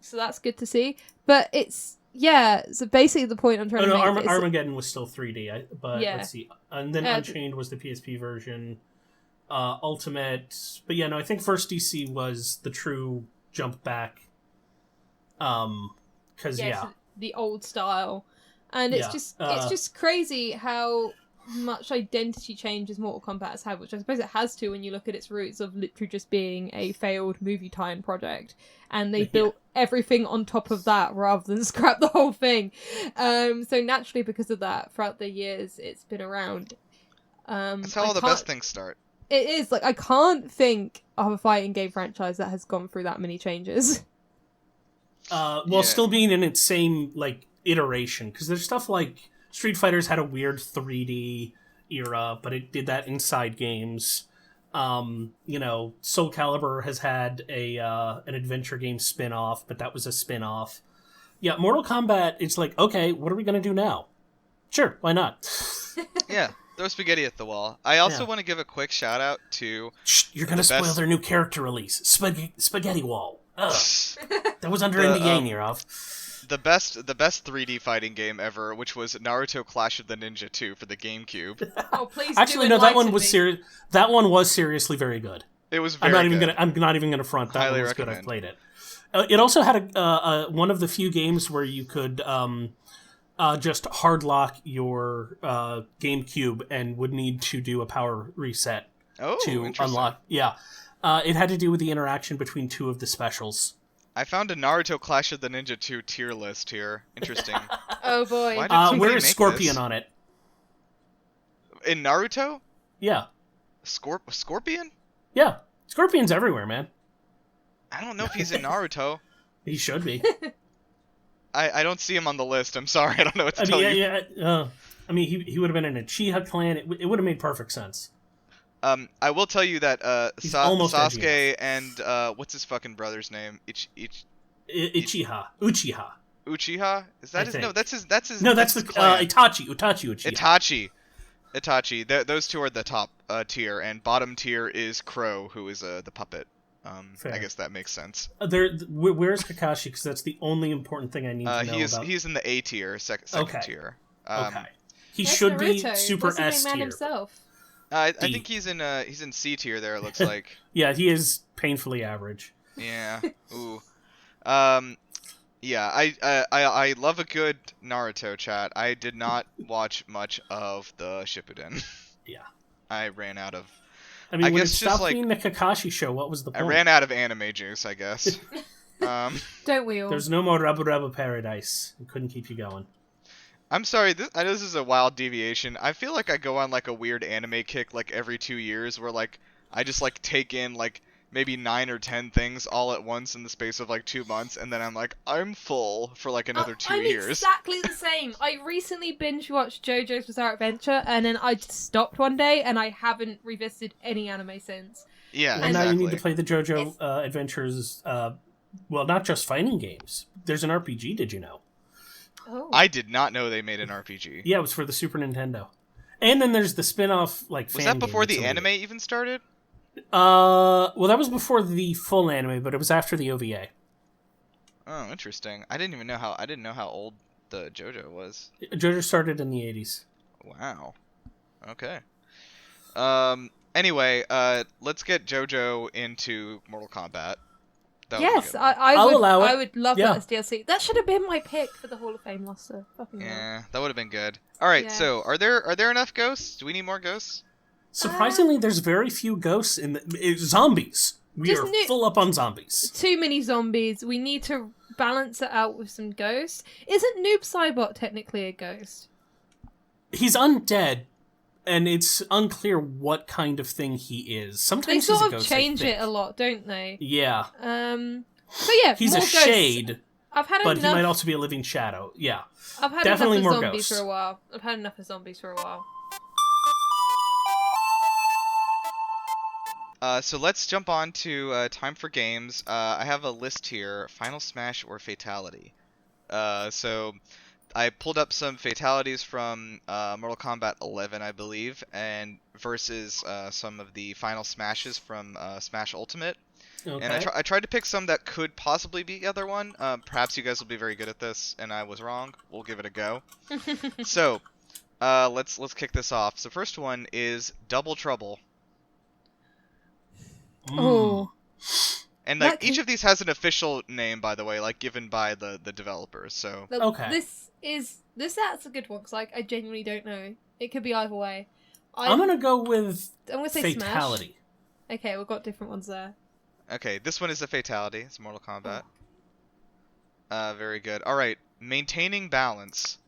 so that's good to see. But it's... Yeah, so basically the point I'm trying to make is... Armageddon was still 3D, but yeah. Let's see. And then Unchained was the PSP version. Ultimate... But yeah, no, I think first DC was the true jump back. Because, So the old style. And it's just crazy how much identity changes Mortal Kombat has had, which I suppose it has to when you look at its roots of literally just being a failed movie tie-in project, and they built everything on top of that rather than scrap the whole thing. So naturally, because of that, throughout the years it's been around. That's how all the best things start. It is, like, I can't think of a fighting game franchise that has gone through that many changes. Still being in its same, like, iteration, because there's stuff like Street Fighter's had a weird 3D era, but it did that inside games. Soul Calibur has had an adventure game spin-off, but that was a spin-off. Yeah, Mortal Kombat, it's like, okay, what are we going to do now? Sure, why not? Yeah, throw spaghetti at the wall. I also want to give a quick shout-out to... Shh, you're going to spoil their new character release. Spaghetti Wall. Ugh. That was under NDA, Nirav. The best 3D fighting game ever, which was Naruto Clash of the Ninja 2 for the GameCube. Oh, please! Actually, no, that one was serious. That one was seriously very good. It was very good. I'm not even gonna front. That Highly one was recommend. good. I've played it. It also had one of the few games where you could just hard lock your GameCube and would need to do a power reset to unlock. Yeah, it had to do with the interaction between two of the specials. I found a Naruto Clash of the Ninja 2 tier list here. Interesting. Oh boy. Where is Scorpion on it? In Naruto? Yeah. Scorpion? Yeah. Scorpion's everywhere, man. I don't know if he's in Naruto. He should be. I don't see him on the list. I'm sorry. I don't know what to tell you. Yeah. He would have been in a Uchiha clan. It would have made perfect sense. I will tell you that Sasuke and what's his fucking brother's name? Uchiha. Uchiha? Is that his? Think. No, that's his. No, that's the Itachi Uchiha. Itachi. Those two are the top tier, and bottom tier is Crow, who is the puppet. I guess that makes sense. Where's Kakashi? Because that's the only important thing I need to know about. He's in the A tier, second tier. Okay. He should be super S tier. Himself. I think he's in C tier there, it looks like. Yeah, he is painfully average. Yeah. Ooh. Yeah, I love a good Naruto chat. I did not watch much of the Shippuden. Yeah. I ran out of... when it stopped being the Kakashi show, what was the point? I ran out of anime juice, I guess. Don't we all? There's no more Rubber Rubber Paradise. It couldn't keep you going. I'm sorry, I know this is a wild deviation. I feel like I go on like a weird anime kick like every 2 years where like I just like take in like maybe 9 or 10 things all at once in the space of like 2 months, and then I'm like, I'm full for like another 2 years. I'm exactly the same. I recently binge watched JoJo's Bizarre Adventure, and then I just stopped one day, and I haven't revisited any anime since. Yeah, and now you need to play the JoJo Adventures, well, not just fighting games. There's an RPG, did you know? Oh. I did not know they made an RPG. Yeah, it was for the Super Nintendo. And then there's the spin-off, like, fan Was that before game the anime even started? Well, that was before the full anime, but it was after the OVA. Oh, interesting. I didn't know how old the JoJo was. JoJo started in the 80s. Wow. Okay. Anyway, let's get JoJo into Mortal Kombat. Yes, I'll allow it. I would love that as DLC. That should have been my pick for the Hall of Fameluster. Yeah, that would have been good. All right, so are there enough ghosts? Do we need more ghosts? Surprisingly, there's very few ghosts in zombies. We are full up on zombies. Too many zombies. We need to balance it out with some ghosts. Isn't Noob Saibot technically a ghost? He's undead, and it's unclear what kind of thing he is. Sometimes they he's sort a ghost, of change it a lot, don't they? Yeah. So yeah, he's more a ghosts. shade. I've had but enough. he might also be a living shadow. Yeah. I've had definitely enough of more zombies ghosts. for a while. I've had enough of zombies for a while. So let's jump on to time for games. I have a list here: Final Smash or Fatality. So I pulled up some fatalities from Mortal Kombat 11, I believe, and versus some of the final smashes from Smash Ultimate. Okay. And I tried to pick some that could possibly be the other one. Perhaps you guys will be very good at this, and I was wrong. We'll give it a go. So let's kick this off. So first one is Double Trouble. Oh. And like each of these has an official name, by the way, like given by the developers. So Okay. That's a good one because I genuinely don't know. It could be either way. I'm gonna go with I'm gonna say Fatality. Smash. Okay, we've got different ones there. okay, this one is a Fatality. It's Mortal Kombat. Very good. All right, Maintaining Balance.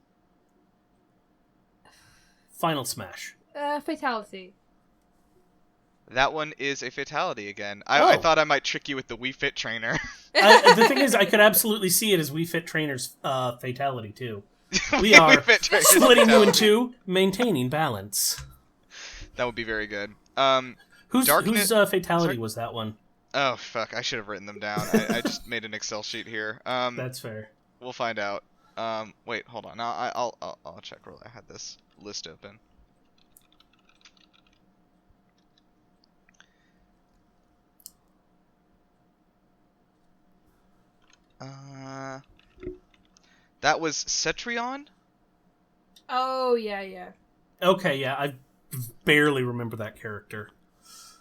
Final Smash. Fatality. That one is a Fatality again. I thought I might trick you with the Wii Fit Trainer. The thing is, I could absolutely see it as Wii Fit Trainer's Fatality too. We are splitting you in two, maintaining balance. That would be very good. Whose Fatality Sorry? was that one? Oh fuck! I should have written them down. I just made an Excel sheet here. That's fair. We'll find out. Wait, hold on. I'll check where I had this list open. That was Cetrion? Oh yeah. Okay, yeah, I barely remember that character.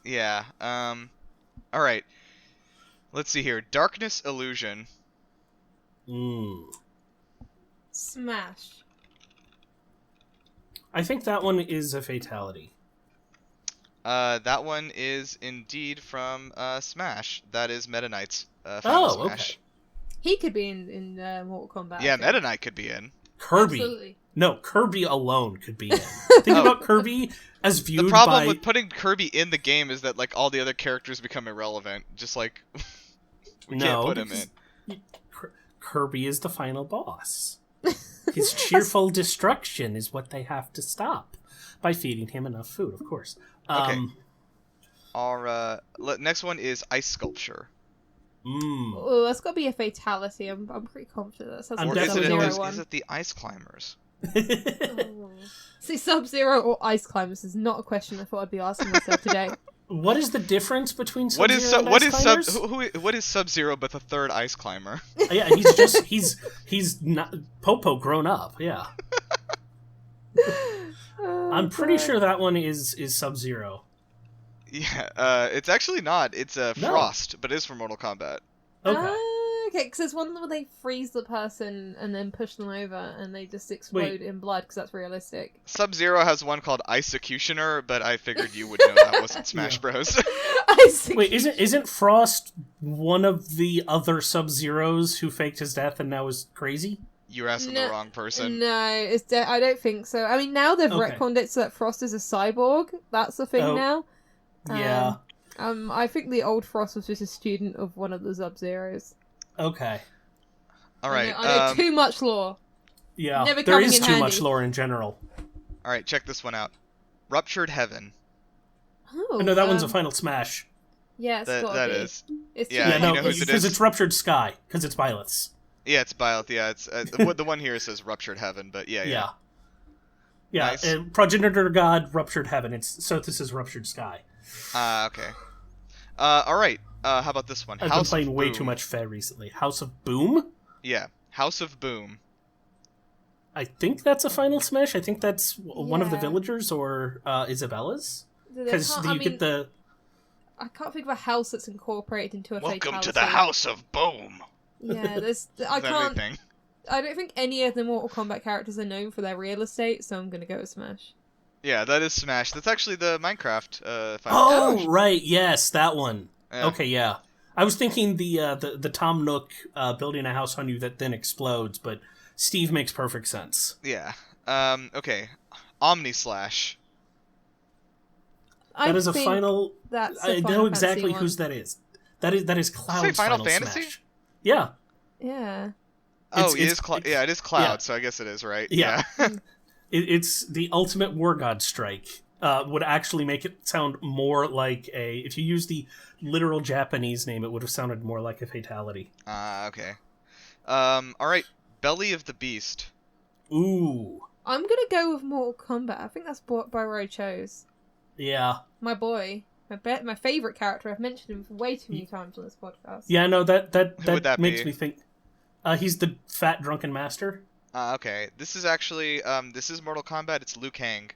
Yeah. All right. Let's see here. Darkness Illusion. Smash. I think that one is a Fatality. That one is indeed from Smash. That is Meta Knight's Final Smash. Okay. He could be in Mortal Kombat. Yeah, Meta Knight could be in. Kirby. Absolutely. No, Kirby alone could be in. Think about Kirby as viewed by... The problem with putting Kirby in the game is that like all the other characters become irrelevant. Just like we can't put him in. Kirby is the final boss. His cheerful destruction is what they have to stop by feeding him enough food, of course. Okay. Our next one is Ice Sculpture. Oh, that's got to be a Fatality. I'm pretty confident that sounds I'm like a definitely Sub-Zero one. Is it the Ice Climbers? Oh. See, Subzero or Ice Climbers is not a question I thought I'd be asking myself today. What is the difference between Subzero and Ice Climbers? What is Sub-Zero but the third Ice Climber? Yeah, he's not Popo grown up. Yeah, I'm pretty sure that one is Sub-Zero. Yeah, it's actually not. It's Frost, but it is from Mortal Kombat. Okay. Okay, because there's one where they freeze the person and then push them over and they just explode in blood because that's realistic. Sub-Zero has one called Icecutioner, but I figured you would know that wasn't Smash Bros. Wait, isn't Frost one of the other Sub-Zeros who faked his death and now is crazy? You're asking the wrong person. No, I don't think so. I mean, now they've retconned it so that Frost is a cyborg. That's the thing now. Yeah. I think the old Frost was just a student of one of the Sub-Zeros. Okay. All right. I know too much lore. Yeah, Never there coming is in too handy. much lore in general. All right, check this one out. Ruptured Heaven. Oh, No, that one's a Final Smash. Yeah, it's gotta That be. is. It's Yeah, no, you know whose it because is? it's Ruptured Sky, because it's Byleth's. Yeah, it's Byleth. Yeah, it's the one here says Ruptured Heaven, but yeah. Yeah, Nice. and Progenitor God, Ruptured Heaven. So this is Ruptured Sky. Okay. All right. How about this one? I've been playing way too much Fair recently. House of Boom? Yeah, House of Boom. I think that's a Final Smash. I think that's one of the Yeah. villagers or Isabella's. Because you get the... I can't think of a house that's incorporated into a Welcome fatality. to the House of Boom. Yeah, I can't. Everything. I don't think any of the Mortal Kombat characters are known for their real estate, so I'm gonna go with Smash. Yeah, that is Smash. That's actually the Minecraft Final Smash. Right, yes, that one. Yeah. Okay, yeah. I was thinking the Tom Nook building a house on you that then explodes, but Steve makes perfect sense. Yeah. Okay. Omnislash. That is a final... That's I know exactly one. whose that is. That is Cloud's Say Final Final Fantasy? Smash. Yeah. Yeah. Oh, it is Cloud. Yeah, it is Cloud. Yeah. So I guess it is, right? Yeah. It's the ultimate war god strike. Would actually make it sound more like a... If you use the literal Japanese name, it would have sounded more like a fatality. Okay. All right. Belly of the Beast. Ooh. I'm gonna go with Mortal Kombat. I think that's where I chose. Yeah. My boy. My favorite character. I've mentioned him way too many times on this podcast. Yeah, no, that Who would that makes be? me think... he's the fat drunken master. Okay. This is actually, this is Mortal Kombat. It's Liu Kang.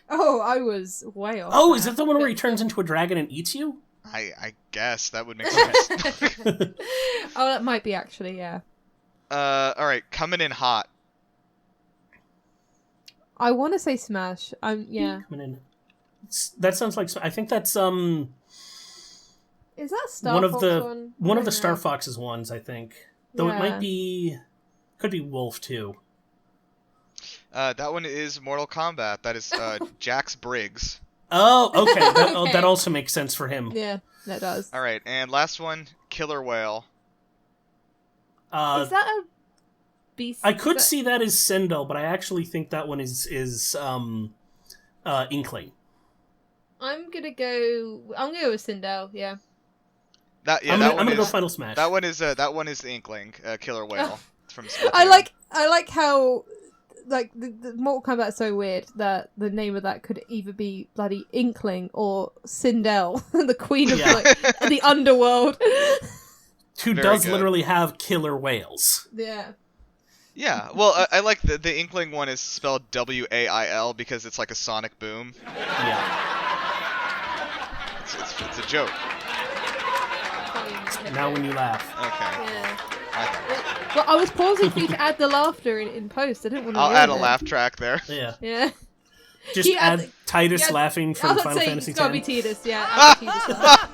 Oh, I was way off. Oh, is that the one where he turns into a dragon and eats you? I guess that would make sense. Oh, that might be actually, yeah. All right. Coming in hot. I want to say Smash. Yeah. Coming in. That sounds like... I think that's, Is that Star one of Fox the one of the Star Fox. Fox's ones, I think. Though it might be... Could be Wolf, too. That one is Mortal Kombat. That is Jax Briggs. Oh, okay. Okay. That also makes sense for him. Yeah, that does. All right, and last one, Killer Whale. Is that a beast? I could see that as Sindel, but I actually think that one is Inkling. I'm gonna go with Sindel. Yeah. I'm gonna go Final Smash. That one is the Inkling, Killer Whale from Splatoon. I like how the Mortal Kombat is so weird that the name of that could either be bloody Inkling or Sindel, the queen of the underworld. Who Very does good. literally have killer whales. Yeah. Yeah, well, I like the Inkling one is spelled W-A-I-L because it's like a sonic boom. Yeah. It's a joke. Now when you laugh. Okay. Yeah. Okay. Well, I was pausing for you to add the laughter in post. I didn't want to. I'll add a laugh track there. Yeah. Yeah. Just You add add- Titus yeah, laughing I from was Final saying Fantasy it's gotta be X. Titus. Yeah. Add the Titus laugh.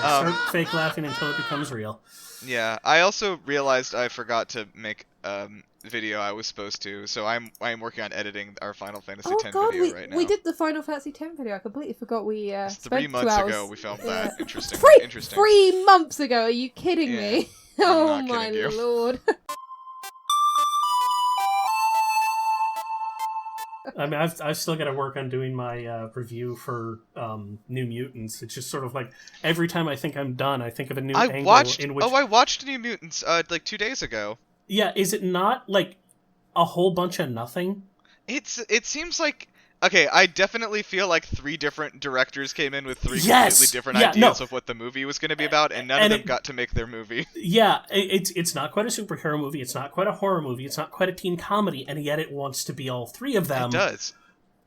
Start fake laughing until it becomes real. Yeah, I also realized I forgot to make video I was supposed to, so I'm working on editing our Final Fantasy X video right now. we did the Final Fantasy X video. I completely forgot we It's spent 3 2 months hours. ago we filmed that. Interesting. 3 months ago. Are you kidding me? Oh not my kidding you. lord. I mean, I've still got to work on doing my review for New Mutants. It's just sort of like every time I think I'm done, I think of a new angle in which... I watched New Mutants like 2 days ago. Yeah, is it not like a whole bunch of nothing? It seems like... Okay, I definitely feel like 3 different directors came in with 3 Yes! completely different Yeah, ideas no. of what the movie was going to be about, and none of them got to make their movie. Yeah, it's not quite a superhero movie, it's not quite a horror movie, it's not quite a teen comedy, and yet it wants to be all 3 of them. It does.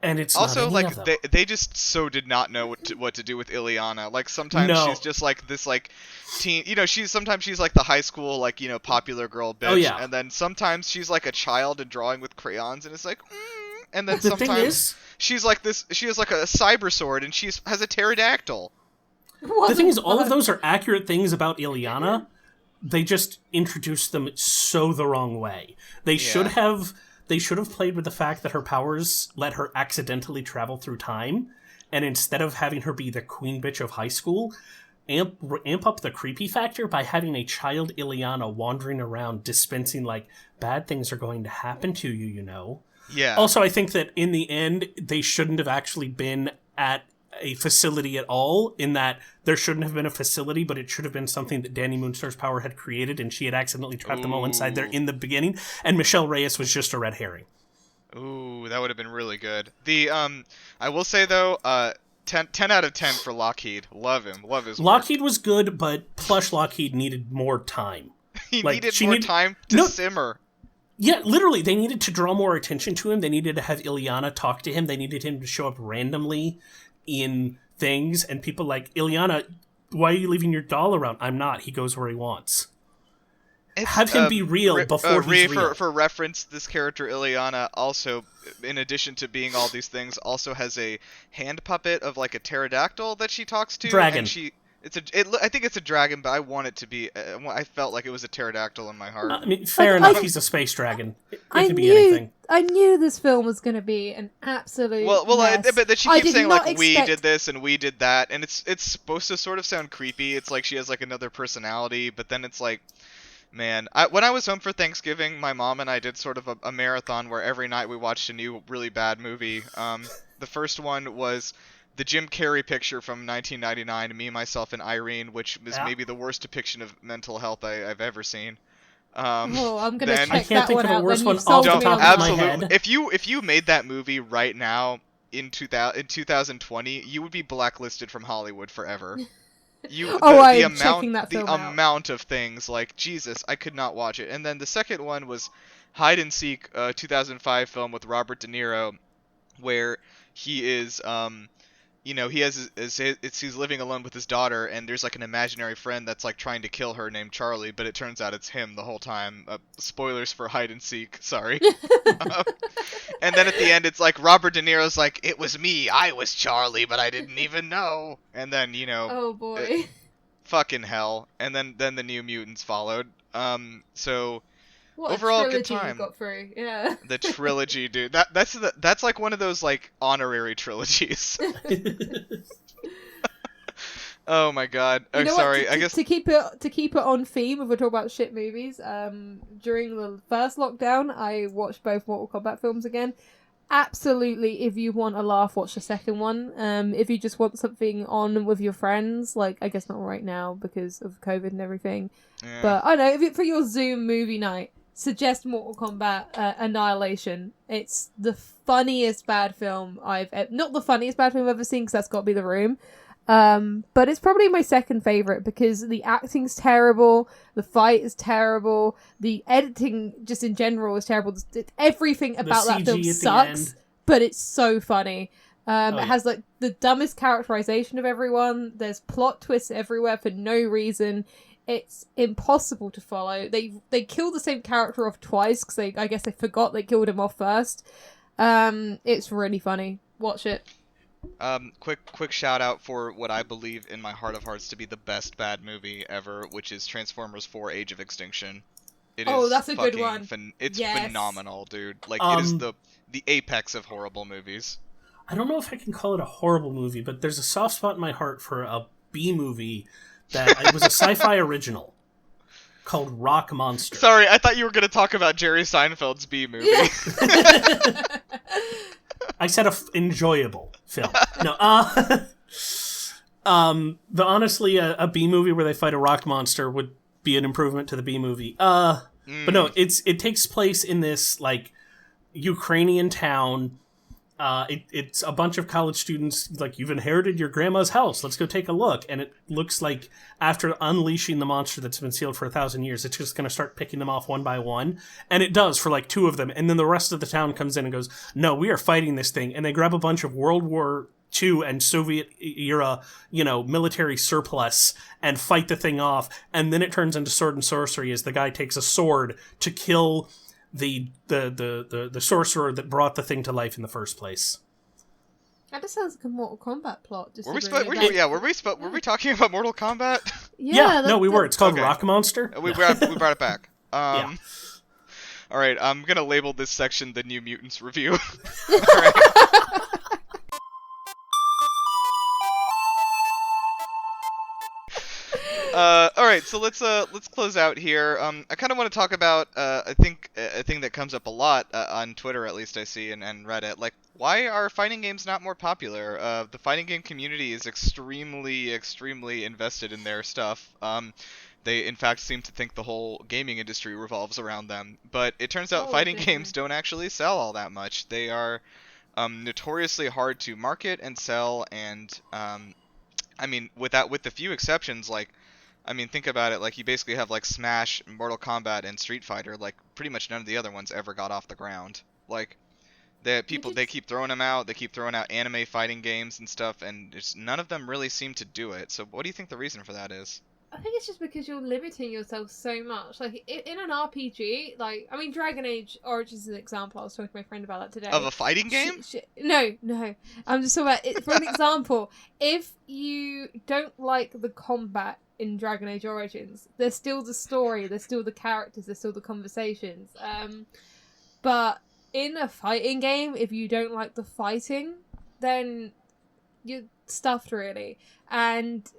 And it's Also, not any like, of them. they just so did not know what to do with Ileana. Like, sometimes No. she's just like this, like, teen... You know, sometimes she's like the high school, like, you know, popular girl bitch. Oh, yeah. And then sometimes she's like a child and drawing with crayons, and it's like... And then The thing sometimes is- she's like this... She has like a cyber sword, and has a pterodactyl. The thing is, all of those are accurate things about Ileana. They just introduced them so the wrong way. They should have played with the fact that her powers let her accidentally travel through time, and instead of having her be the queen bitch of high school, amp up the creepy factor by having a child Ileana wandering around dispensing, like, bad things are going to happen to you, you know. Yeah. Also, I think that in the end, they shouldn't have actually been at a facility at all, in that there shouldn't have been a facility, but it should have been something that Danny Moonstar's power had created, and she had accidentally trapped them all inside there in the beginning, and Michelle Reyes was just a red herring. Ooh, that would have been really good. I will say, though, 10 out of 10 for Lockheed. Love him. Love his work. Lockheed was good, but plush Lockheed needed more time. He like, needed she more needed- time to No. simmer. Yeah, literally, they needed to draw more attention to him. They needed to have Ileana talk to him. They needed him to show up randomly in things, and people like, Ileana, why are you leaving your doll around? I'm not. He goes where he wants. Have him be real before he's real. For reference, this character Ileana also, in addition to being all these things, also has a hand puppet of like a pterodactyl that she talks to. Dragon. And I think it's a dragon, but I want it to be. I felt like it was a pterodactyl in my heart. I mean, fair enough. He's a space dragon. It could be anything. I knew this film was going to be an absolute mess. But then she keeps saying like we did this and we did that, and it's supposed to sort of sound creepy. It's like she has like another personality, but then it's like, man, when I was home for Thanksgiving, my mom and I did sort of a marathon where every night we watched a new really bad movie. The first one was the Jim Carrey picture from 1999, Me, Myself, and Irene, which is maybe the worst depiction of mental health I've ever seen. I'm gonna check I can't think of a worse one off the top of my head. If you made that movie right now in 2020, you would be blacklisted from Hollywood forever. The amount of things, like, Jesus, I could not watch it. And then the second one was Hide and Seek, a 2005 film with Robert De Niro, where he is he's living alone with his daughter, and there's like an imaginary friend that's like trying to kill her named Charlie, but it turns out it's him the whole time. Spoilers for Hide and Seek, sorry. And then at the end it's like Robert De Niro's like, it was me, I was Charlie, but I didn't even know. And then, oh boy, fucking hell. And then the New Mutants followed. What overall, a good trilogy time. We got through. Yeah. The trilogy, dude. That's like one of those like honorary trilogies. Oh my god. I'm sorry. I guess to keep it on theme, if we're talking about shit movies, during the first lockdown, I watched both Mortal Kombat films again. Absolutely, if you want a laugh, watch the second one. If you just want something on with your friends, like, I guess not right now because of COVID and everything. Yeah. But I don't know, for your Zoom movie night, suggest Mortal Kombat Annihilation. It's the funniest bad film not the funniest bad film I've ever seen, because that's got to be The Room. But it's probably my second favorite because the acting's terrible, the fight is terrible, the editing just in general is terrible. Everything about that film sucks, but it's so funny. It has like the dumbest characterization of everyone. There's plot twists everywhere for no reason. It's impossible to follow. They killed the same character off twice because I guess they forgot they killed him off first. It's really funny. Watch it. Quick shout out for what I believe in my heart of hearts to be the best bad movie ever, which is Transformers 4: Age of Extinction. That's a good one. It's phenomenal, dude. Like, it is the apex of horrible movies. I don't know if I can call it a horrible movie, but there's a soft spot in my heart for a B movie that it was a sci-fi original called Rock Monster. Sorry, I thought you were going to talk about Jerry Seinfeld's B movie. Yeah. I said enjoyable film. No, honestly, a B movie where they fight a rock monster would be an improvement to the B movie. But no, it takes place in this like Ukrainian town. It's a bunch of college students, like, you've inherited your grandma's house, let's go take a look. And it looks like after unleashing the monster that's been sealed for 1,000 years, it's just going to start picking them off one by one. And it does for like 2 of them. And then the rest of the town comes in and goes, no, we are fighting this thing. And they grab a bunch of World War II and Soviet era, military surplus and fight the thing off. And then it turns into sword and sorcery as the guy takes a sword to kill the sorcerer that brought the thing to life in the first place. That just sounds like a Mortal Kombat plot. Were we talking about Mortal Kombat? Yeah, we were. It's called Rock Monster. We brought it back. Yeah. All right, I'm gonna label this section the New Mutants review. All right, so let's close out here. I kind of want to talk about I think a thing that comes up a lot on Twitter, at least I see, and Reddit. Like, why are fighting games not more popular? The fighting game community is extremely invested in their stuff. They in fact seem to think the whole gaming industry revolves around them. But it turns out fighting games don't actually sell all that much. They are notoriously hard to market and sell, and I mean, with the few exceptions, like, I mean, think about it, like, you basically have, like, Smash, Mortal Kombat, and Street Fighter, like, pretty much none of the other ones ever got off the ground. Like, they keep throwing them out, they keep throwing out anime fighting games and stuff, and none of them really seem to do it. So what do you think the reason for that is? I think it's just because you're limiting yourself so much. Like, in an RPG, like, I mean, Dragon Age Origins is an example. I was talking to my friend about that today. Of a fighting game? No. I'm just talking about it. For an example, if you don't like the combat in Dragon Age Origins, there's still the story, there's still the characters, there's still the conversations. But in a fighting game, if you don't like the fighting, then you're stuffed, really. And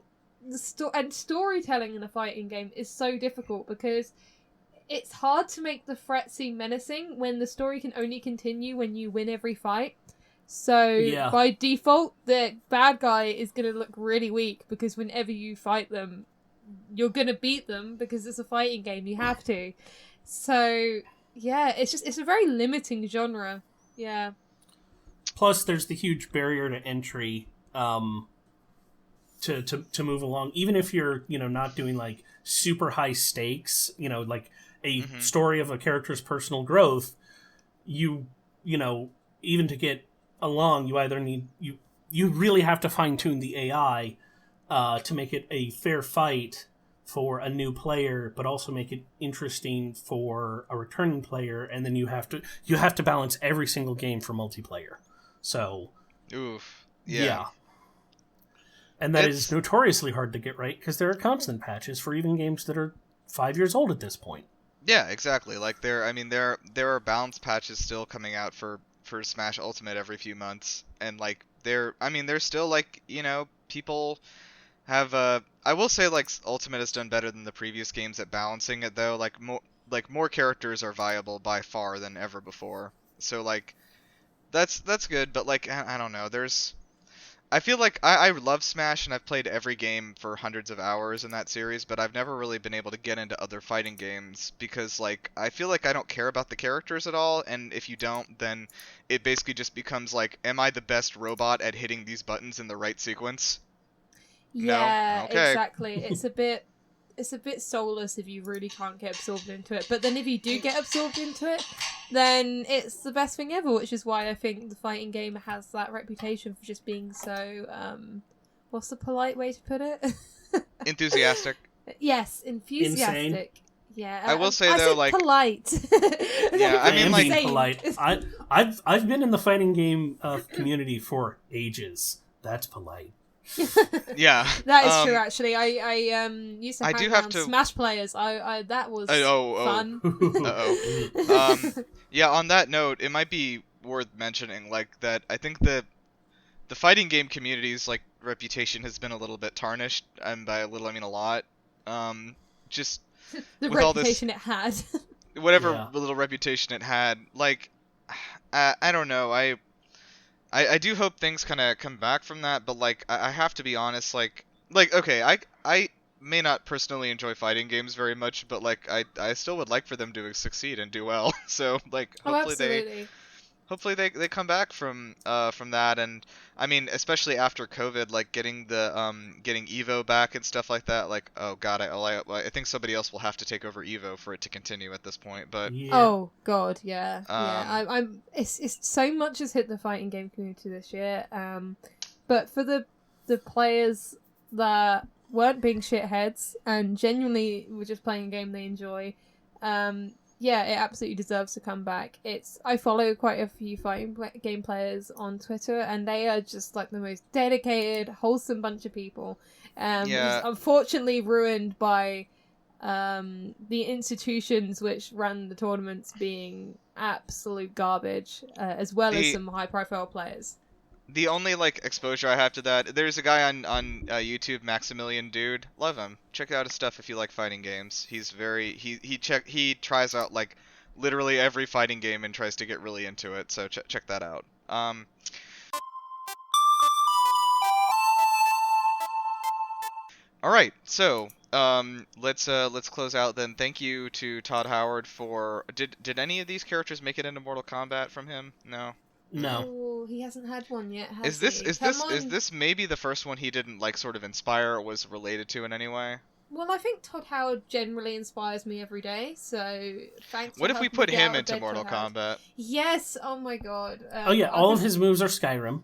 storytelling in a fighting game is so difficult because it's hard to make the threat seem menacing when the story can only continue when you win every fight. So by default, the bad guy is going to look really weak because whenever you fight them, you're going to beat them because it's a fighting game. You have to. So yeah, it's a very limiting genre. Yeah. Plus, there's the huge barrier to entry to move along. Even if you're, not doing like super high stakes, like a story of a character's personal growth, even to get along, you either need you really have to fine tune the AI to make it a fair fight for a new player, but also make it interesting for a returning player, and then you have to balance every single game for multiplayer. So, oof, yeah. And that is notoriously hard to get right because there are constant patches for even games that are 5 years old at this point. Yeah, exactly. Like there are balance patches still coming out for Smash Ultimate every few months, and like there's still like people have I will say like Ultimate has done better than the previous games at balancing it though. Like more characters are viable by far than ever before. So like that's good, but like I don't know. I feel like I love Smash and I've played every game for hundreds of hours in that series, but I've never really been able to get into other fighting games because like I feel like I don't care about the characters at all, and if you don't, then it basically just becomes like, am I the best robot at hitting these buttons in the right sequence? Yeah, no? Okay. Exactly. It's a bit soulless if you really can't get absorbed into it. But then if you do get absorbed into it, then it's the best thing ever, which is why I think the fighting game has that reputation for just being so, what's the polite way to put it? Enthusiastic. Yes, enthusiastic. Insane. Yeah. I will say though, like polite. Yeah, I mean, like being polite. I've been in the fighting game community for ages. That's polite. Yeah, that is true. Actually, I used to hang around to... Smash players. I that was fun. Yeah. On that note, it might be worth mentioning like that. I think the fighting game community's like reputation has been a little bit tarnished, and by a little I mean a lot. Just the with reputation all this, it had. whatever little reputation it had. Like, I don't know. I do hope things kind of come back from that, but like I have to be honest, like okay, I may not personally enjoy fighting games very much, but like I still would like for them to succeed and do well. So like hopefully they come back from that, and I mean especially after COVID, like getting Evo back and stuff like that. Like oh god, I think somebody else will have to take over Evo for it to continue at this point. But oh god, yeah. I'm it's so much has hit the fighting game community this year. But for the players that weren't being shitheads and genuinely were just playing a game they enjoy, yeah, it absolutely deserves to come back. I follow quite a few fighting game players on Twitter, and they are just like the most dedicated, wholesome bunch of people. It's unfortunately ruined by the institutions which run the tournaments being absolute garbage, as well as some high-profile players. The only like exposure I have to that, there's a guy on YouTube, Maximilian Dude, love him. Check out his stuff if you like fighting games. He's he tries out like literally every fighting game and tries to get really into it. So check that out. All right, so let's close out then. Thank you to Todd Howard for did any of these characters make it into Mortal Kombat from him? No. No. Oh, he hasn't had one yet, has he? Is he? this maybe the first one he didn't like sort of inspire or was related to in any way? Well, I think Todd Howard generally inspires me every day, so thanks. What if we put him into Mortal Kombat? Yes. Oh my god. All of his moves are Skyrim.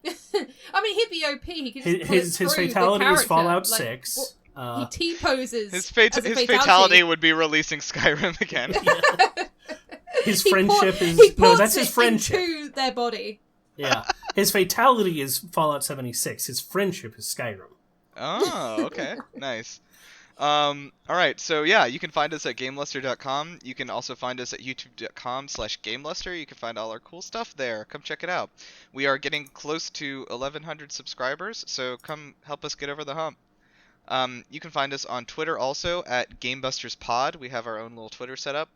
I mean, he'd be OP. He could just his Fatality is Fallout 6. He T-poses. His fatality would be releasing Skyrim again. Yeah. His friendship is... No, that's his friendship. Into their body. Yeah. His fatality is Fallout 76. His friendship is Skyrim. Oh, okay. Nice. Alright, so yeah, you can find us at GameLuster.com. You can also find us at YouTube.com/GameLuster. You can find all our cool stuff there. Come check it out. We are getting close to 1,100 subscribers, so come help us get over the hump. You can find us on Twitter also at GameBustersPod. We have our own little Twitter setup,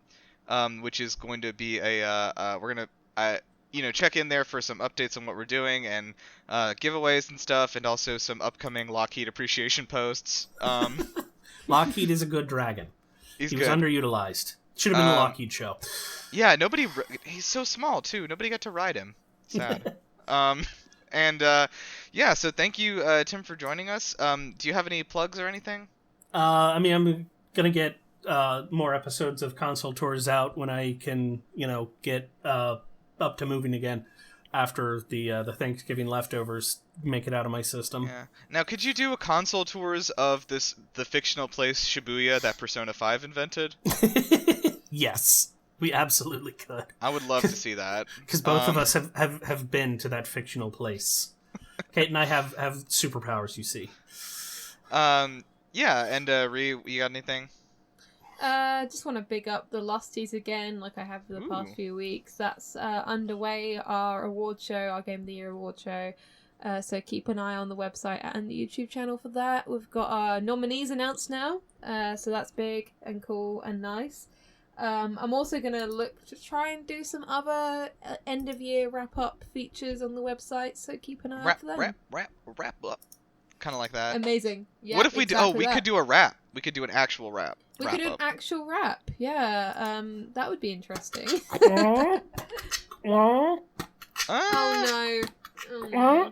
which is going to be we're going to check in there for some updates on what we're doing and giveaways and stuff, and also some upcoming Lockheed appreciation posts. Lockheed is a good dragon. He was underutilized. Should have been a Lockheed show. Yeah, he's so small too. Nobody got to ride him. Sad. Yeah, so thank you, Tim, for joining us. Do you have any plugs or anything? I'm gonna get more episodes of Console Tours out when I can, get up to moving again after the Thanksgiving leftovers make it out of my system. Yeah. Now, could you do a Console Tours of the fictional place Shibuya that Persona 5 invented? Yes, we absolutely could. I would love to see that. Because both of us have been to that fictional place. Kate and I have superpowers, you see. Yeah, and Ree, you got anything? Just want to big up the Lusties again, like I have for the past few weeks. That's underway, our award show, our Game of the Year award show. So keep an eye on the website and the YouTube channel for that. We've got our nominees announced now, so that's big and cool and nice. I'm also going to look to try and do some other end-of-year wrap-up features on the website, so keep an eye out for them. Wrap up. Kind of like that. Amazing. Yeah, what if we exactly we could do a rap. We could do an actual rap. We could do an actual rap. Yeah, that would be interesting. Oh no.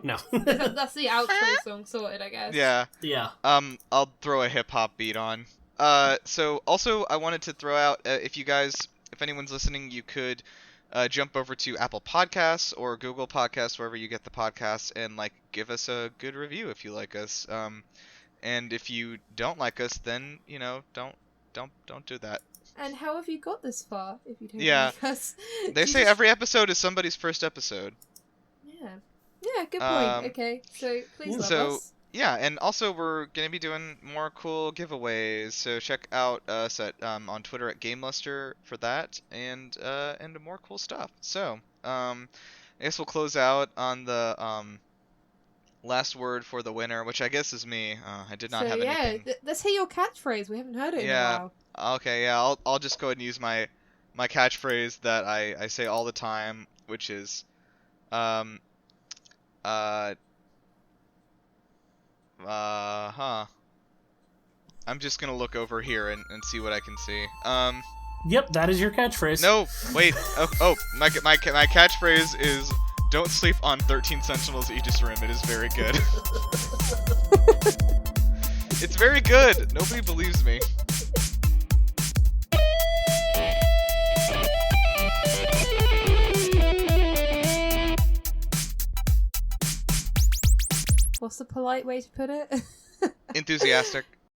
No. That's the outro song sorted, I guess. Yeah. Yeah. I'll throw a hip-hop beat on. So also I wanted to throw out, if anyone's listening, you could jump over to Apple Podcasts or Google Podcasts, wherever you get the podcasts, and give us a good review if you like us. And if you don't like us, then don't do that. And how have you got this far if you don't like us? They say every episode is somebody's first episode. Yeah, good point. Okay, so please love us. Yeah, and also we're going to be doing more cool giveaways, so check out us on Twitter at GameLuster for that, and more cool stuff. So, I guess we'll close out on the last word for the winner, which I guess is me. I did not have anything. Yeah, let's hear your catchphrase. We haven't heard it in a while. Okay, yeah, I'll just go ahead and use my catchphrase that I say all the time, which is, I'm just gonna look over here and see what I can see. Yep, that is your catchphrase. No, wait. My catchphrase is, don't sleep on 13 Sentinels Aegis Rim. It is very good. It's very good. Nobody believes me. What's the polite way to put it? Enthusiastic.